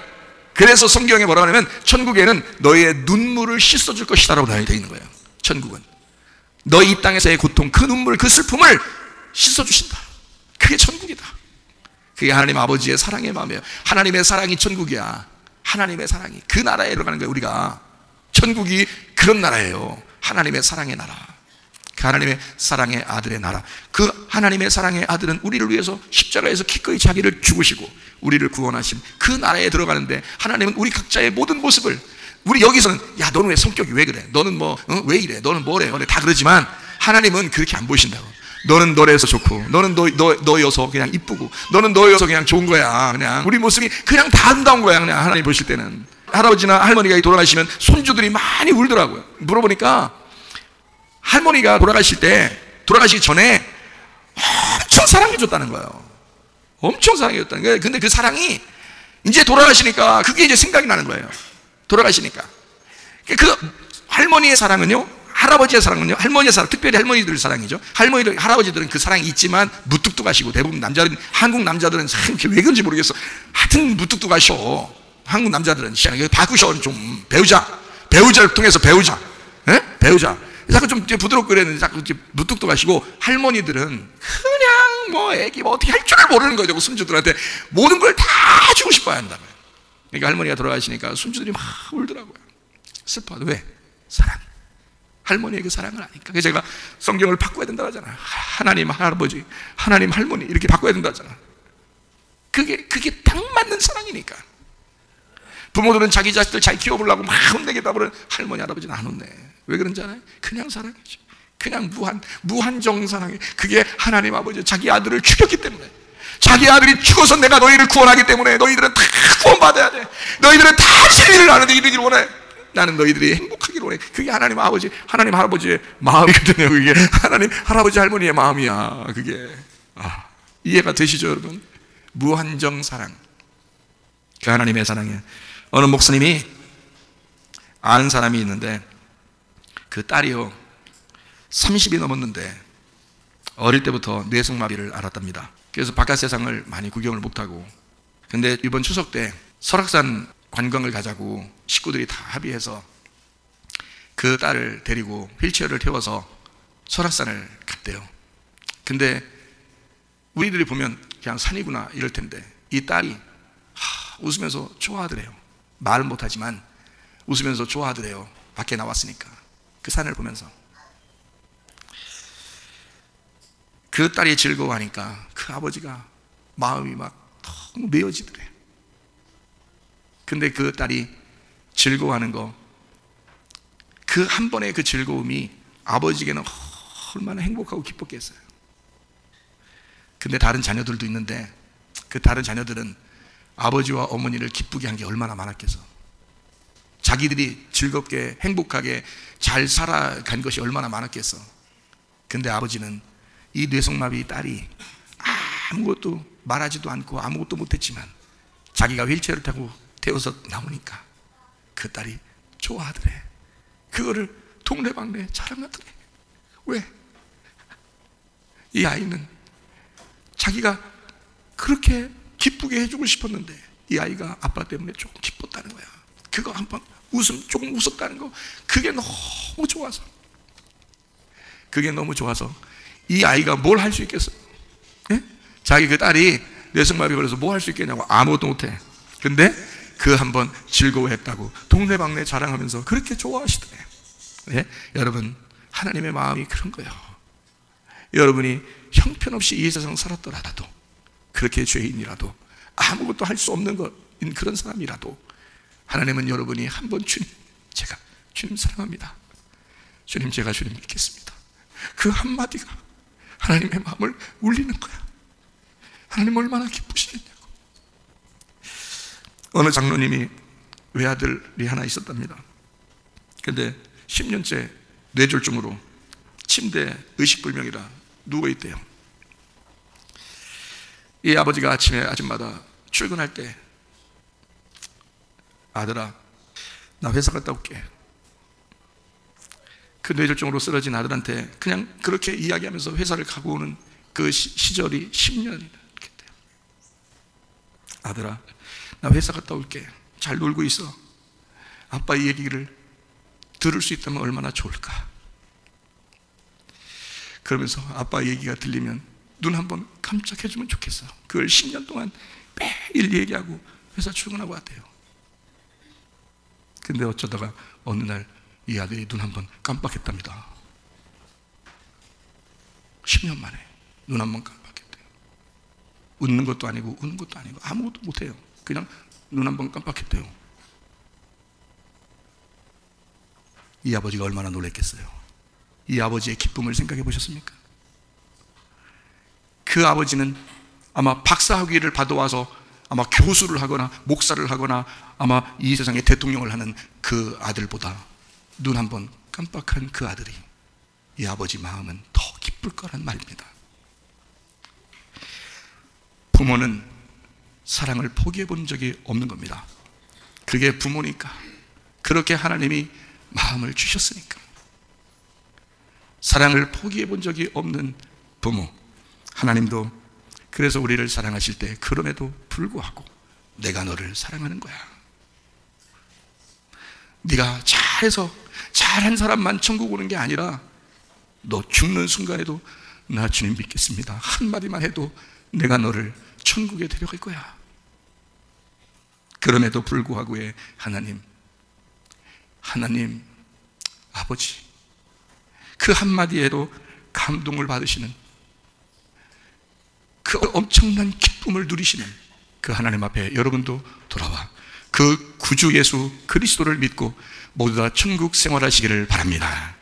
[SPEAKER 1] 그래서 성경에 뭐라고 하냐면, 천국에는 너희의 눈물을 씻어줄 것이다 라고 되어 있는 거예요. 천국은 너희 이 땅에서의 고통, 그 눈물, 그 슬픔을 씻어주신다. 그게 천국이다. 그게 하나님 아버지의 사랑의 마음이에요. 하나님의 사랑이 천국이야. 하나님의 사랑이 그 나라에 들어가는 거예요. 우리가 천국이 그런 나라예요. 하나님의 사랑의 나라, 그 하나님의 사랑의 아들의 나라. 그 하나님의 사랑의 아들은 우리를 위해서 십자가에서 기꺼이 자기를 죽으시고 우리를 구원하신 그 나라에 들어가는데, 하나님은 우리 각자의 모든 모습을, 우리 여기서는 야 너는 왜 성격이 왜 그래, 너는 뭐 왜 이래, 너는 뭐래 다 그러지만 하나님은 그렇게 안 보신다고. 너는 너래서 좋고, 너는 너여서 그냥 이쁘고, 너는 너여서 그냥 좋은 거야. 그냥 우리 모습이 그냥 다 아름다운 거야. 그냥 하나님 보실 때는. 할아버지나 할머니가 돌아가시면 손주들이 많이 울더라고요. 물어보니까 할머니가 돌아가시기 전에 엄청 사랑해줬다는 거예요. 엄청 사랑해줬다는 거예요. 근데 그 사랑이 이제 돌아가시니까 그게 이제 생각이 나는 거예요. 돌아가시니까. 그 할머니의 사랑은요, 할아버지의 사랑은요, 할머니의 사랑, 특별히 할머니들 사랑이죠. 할머니들, 할아버지들은 그 사랑이 있지만 무뚝뚝하시고, 대부분 남자들은, 한국 남자들은 참 왜 그런지 모르겠어. 하여튼 무뚝뚝하셔. 한국 남자들은 바꾸셔. 좀 배우자를 통해서 배우자. 예? 배우자. 자꾸 좀 부드럽고 그랬는데 자꾸 무뚝뚝하시고, 할머니들은 그냥 뭐 애기 뭐 어떻게 할 줄 모르는 거죠. 손주들한테 모든 걸 다 주고 싶어야 한다고요. 그러니까 할머니가 돌아가시니까 손주들이 막 울더라고요. 슬퍼도. 왜? 사랑. 할머니의 그 사랑을 아니까. 그래서 제가 성경을 바꿔야 된다고 하잖아. 하나님 할아버지, 하나님 할머니 이렇게 바꿔야 된다고 하잖아. 그게 딱 맞는 사랑이니까. 부모들은 자기 자식들 잘 키워보려고 막 혼내기도 하고, 할머니 할아버지는 안 혼내. 왜 그런지 알아요? 그냥 사랑이죠. 그냥 무한정 사랑이. 그게 하나님 아버지 자기 아들을 죽였기 때문에, 자기 아들이 죽어서 내가 너희를 구원하기 때문에 너희들은 다 구원받아야 돼. 너희들은 다 진리를 아는데 이르기를 원해. 나는 너희들이 행복하기를 원해. 그게 하나님 아버지, 하나님 할아버지의 마음이거든요. 그게 하나님 할아버지 할머니의 마음이야. 그게 이해가 되시죠, 여러분? 무한정 사랑. 그 하나님의 사랑이에요. 어느 목사님이 아는 사람이 있는데, 그 딸이요 30이 넘었는데 어릴 때부터 뇌성마비를 앓았답니다. 그래서 바깥 세상을 많이 구경을 못하고, 근데 이번 추석 때 설악산 관광을 가자고 식구들이 다 합의해서 그 딸을 데리고 휠체어를 태워서 설악산을 갔대요. 근데 우리들이 보면 그냥 산이구나 이럴 텐데, 이 딸이 웃으면서 좋아하더래요. 말은 못하지만 웃으면서 좋아하더래요. 밖에 나왔으니까 그 산을 보면서. 그 딸이 즐거워하니까 그 아버지가 마음이 막 너무 메어지더래. 근데 그 딸이 즐거워하는 거, 그 한 번의 그 즐거움이 아버지에게는 얼마나 행복하고 기뻤겠어요. 근데 다른 자녀들도 있는데, 그 다른 자녀들은 아버지와 어머니를 기쁘게 한 게 얼마나 많았겠어. 자기들이 즐겁게 행복하게 잘 살아간 것이 얼마나 많았겠어. 근데 아버지는 이 뇌성마비 딸이 아무것도 말하지도 않고 아무것도 못했지만 자기가 휠체어를 타고 태워서 나오니까 그 딸이 좋아하더래. 그거를 동네방네 자랑하더래. 왜? 이 아이는 자기가 그렇게 기쁘게 해주고 싶었는데 이 아이가 아빠 때문에 조금 기뻤다는 거야. 그거 한번 조금 웃었다는 거, 그게 너무 좋아서, 그게 너무 좋아서 이 아이가 뭘 할 수 있겠어요? 예? 자기 그 딸이 뇌성마비 걸려서 뭐 할 수 있겠냐고. 아무것도 못해. 근데 그 한번 즐거워했다고 동네방네 자랑하면서 그렇게 좋아하시더래. 예? 여러분, 하나님의 마음이 그런 거예요. 여러분이 형편없이 이 세상 살았더라도, 그렇게 죄인이라도, 아무것도 할 수 없는 것인 그런 사람이라도, 하나님은 여러분이 한번 제가 주님 사랑합니다, 주님 제가 주님 믿겠습니다, 그 한마디가 하나님의 마음을 울리는 거야. 하나님 얼마나 기쁘시겠냐고. 어느 장로님이 외아들이 하나 있었답니다. 근데 10년째 뇌졸중으로 침대에 의식불명이라 누워있대요. 이 아버지가 아침마다 출근할 때, 아들아 나 회사 갔다 올게. 그 뇌졸중으로 쓰러진 아들한테 그냥 그렇게 이야기하면서 회사를 가고 오는 그 시절이 10년이나 이렇게 돼요. 아들아 나 회사 갔다 올게. 잘 놀고 있어. 아빠 이 얘기를 들을 수 있다면 얼마나 좋을까. 그러면서 아빠 얘기가 들리면 눈 한번 깜짝해주면 좋겠어. 그걸 10년 동안 매일 얘기하고 회사 출근하고 왔대요. 근데 어쩌다가 어느 날 이 아들이 눈 한번 깜빡했답니다. 10년 만에 눈 한번 깜빡했대요. 웃는 것도 아니고 우는 것도 아니고 아무것도 못해요. 그냥 눈 한번 깜빡했대요. 이 아버지가 얼마나 놀랐겠어요. 이 아버지의 기쁨을 생각해 보셨습니까? 그 아버지는 아마 박사학위를 받아와서 아마 교수를 하거나 목사를 하거나 아마 이 세상에 대통령을 하는 그 아들보다 눈 한번 깜빡한 그 아들이, 이 아버지 마음은 더 기쁠 거란 말입니다. 부모는 사랑을 포기해 본 적이 없는 겁니다. 그게 부모니까, 그렇게 하나님이 마음을 주셨으니까. 사랑을 포기해 본 적이 없는 부모, 하나님도 그래서 우리를 사랑하실 때 그럼에도 불구하고 내가 너를 사랑하는 거야. 네가 잘해서 잘한 사람만 천국 오는 게 아니라 너 죽는 순간에도 나 주님 믿겠습니다 한마디만 해도 내가 너를 천국에 데려갈 거야. 그럼에도 불구하고의 하나님 아버지, 그 한마디에도 감동을 받으시는, 그 엄청난 기쁨을 누리시는 그 하나님 앞에 여러분도 돌아와 그 구주 예수 그리스도를 믿고 모두 다 천국 생활하시기를 바랍니다.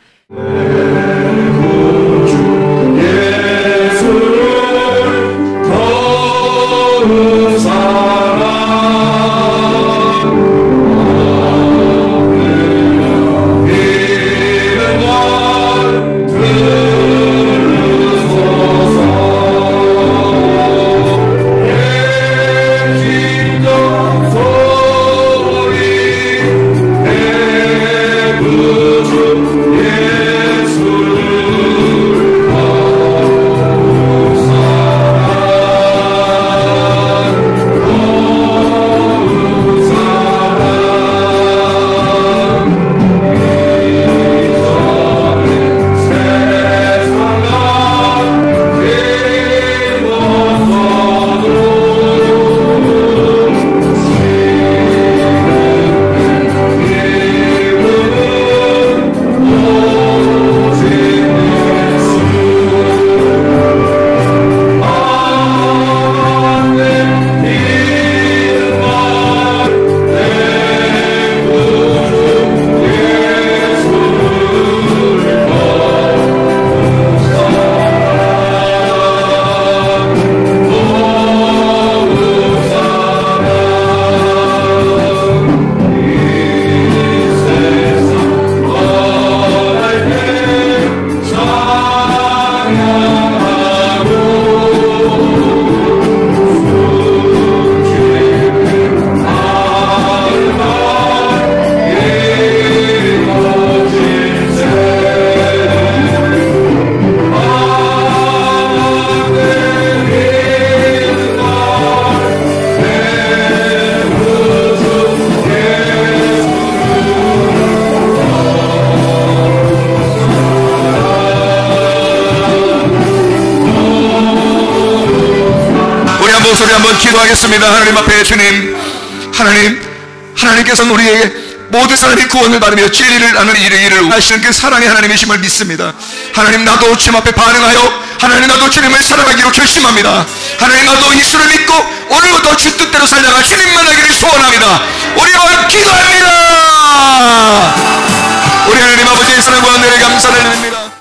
[SPEAKER 1] 소리 한번 기도하겠습니다. 하나님 앞에 주님, 하나님께서는 우리에게 모든 사람이 구원을 받으며 진리를 아는 일을 하시는 그 사랑의 하나님이심을 믿습니다. 하나님, 나도 주님 앞에 반응하여 하나님, 나도 주님을 사랑하기로 결심합니다. 하나님, 나도 예수를 믿고 오늘부터 주 뜻대로 살다가 주님만 하기를 소원합니다. 우리와 기도합니다. 우리 하나님 아버지의 사랑과 은혜를 감사를 드립니다.